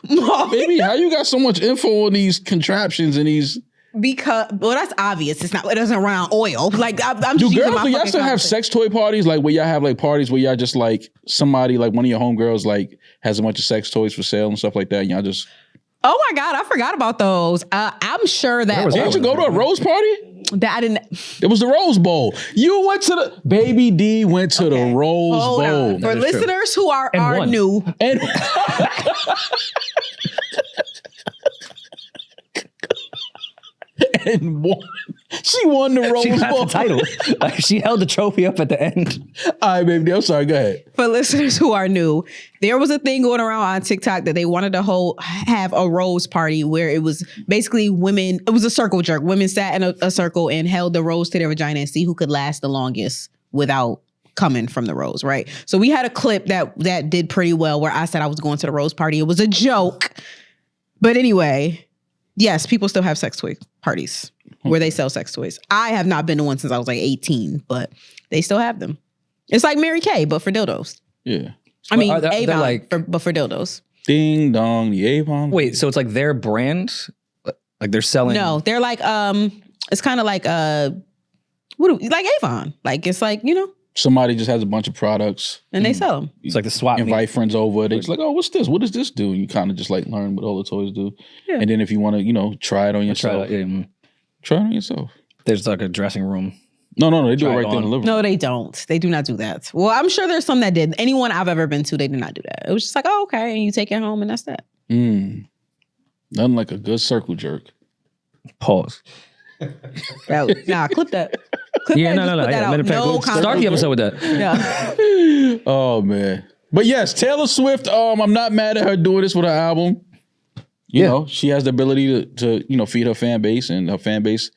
Mom, baby, how you got so much info on these contraptions and these? Because that's obvious. It's not. It doesn't run on oil. Like I'm. Do just using girls? my Do y'all fucking still have conversation. sex toy parties? Like where y'all have like parties where y'all just like somebody like one of your homegirls like has a bunch of sex toys for sale and stuff like that. And y'all just. Oh my God, I forgot about those. I'm sure that. Didn't you go to a rose party? That I didn't. It was the Rose Bowl. You went to the Baby D went to the Rose Hold Bowl. on. For listeners who are won. new, And and won. She won the Rose She got Bowl. the title. Like, she held the trophy up at the end. All right, baby D, I'm sorry. Go ahead. for listeners who are new, there was a thing going around on TikTok that they wanted to have a rose party where it was basically women. It was a circle jerk. Women sat in a circle and held the rose to their vagina and see who could last the longest without coming from the rose. Right. So we had a clip that did pretty well where I said I was going to the rose party. It was a joke, but anyway, yes, people still have sex toy parties where they sell sex toys. I have not been to one since I was like 18, but they still have them. It's like Mary Kay, but for dildos. Yeah. I mean, Are they- they're Avon, like- but for dildos. Ding dong, the Avon. Wait, so it's like their brand? Like they're selling? No, they're like, it's kind of like, like Avon. Like, it's like, Somebody just has a bunch of products. and they sell them. It's like the swap meet. Invite friends over. They just like, oh, what's this? What does this do? And you kind of just like learn what all the toys do. Yeah. And then if you want to, try it on Try yourself. it, Try it on yourself. There's like a dressing room. No, they do Try it it right there in the on. living room. No, they don't. They do not do that. Well, I'm sure there's some that did. Anyone I've ever been to, they did not do that. It was just like, oh, okay. And you take it home and that's that. Nothing like a good circle jerk. Pause. Nah, clip that. Clip Yeah, that, no. just put that Yeah, out. matter of fact, No we'll start the episode with that. Yeah. Oh man. But yes, Taylor Swift, I'm not mad at her doing this with her album. You know, she has the ability to feed her fan base, and her fan base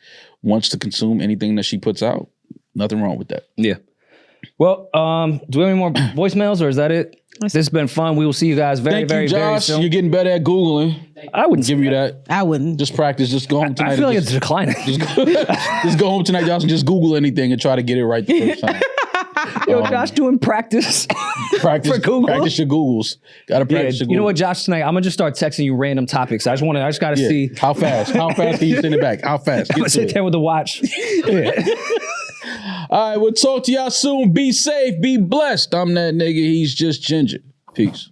wants to consume anything that she puts out. Nothing wrong with that. Yeah. Well, do we have any more voicemails or is that it? This has been fun. We will see you guys very, Thank very, you, very Josh. soon. You're getting better at Googling. I wouldn't Give you that. I wouldn't. Just practice. Just go home tonight. I feel like and it's declining. just go home tonight, Josh, and just Google anything and try to get it right the first time. Yo, Josh doing practice. Practice For Google? Practice your Googles. Gotta Yeah, practice your Googles. you know what, Josh? Tonight I'm gonna just start texting you random topics. I just gotta Yeah. see. How fast? How fast can you send it back? How fast? I'm gonna Get to sit it. there with the watch. Yeah. All right, we'll talk to y'all soon. Be safe. Be blessed. I'm that nigga. He's just ginger. Peace.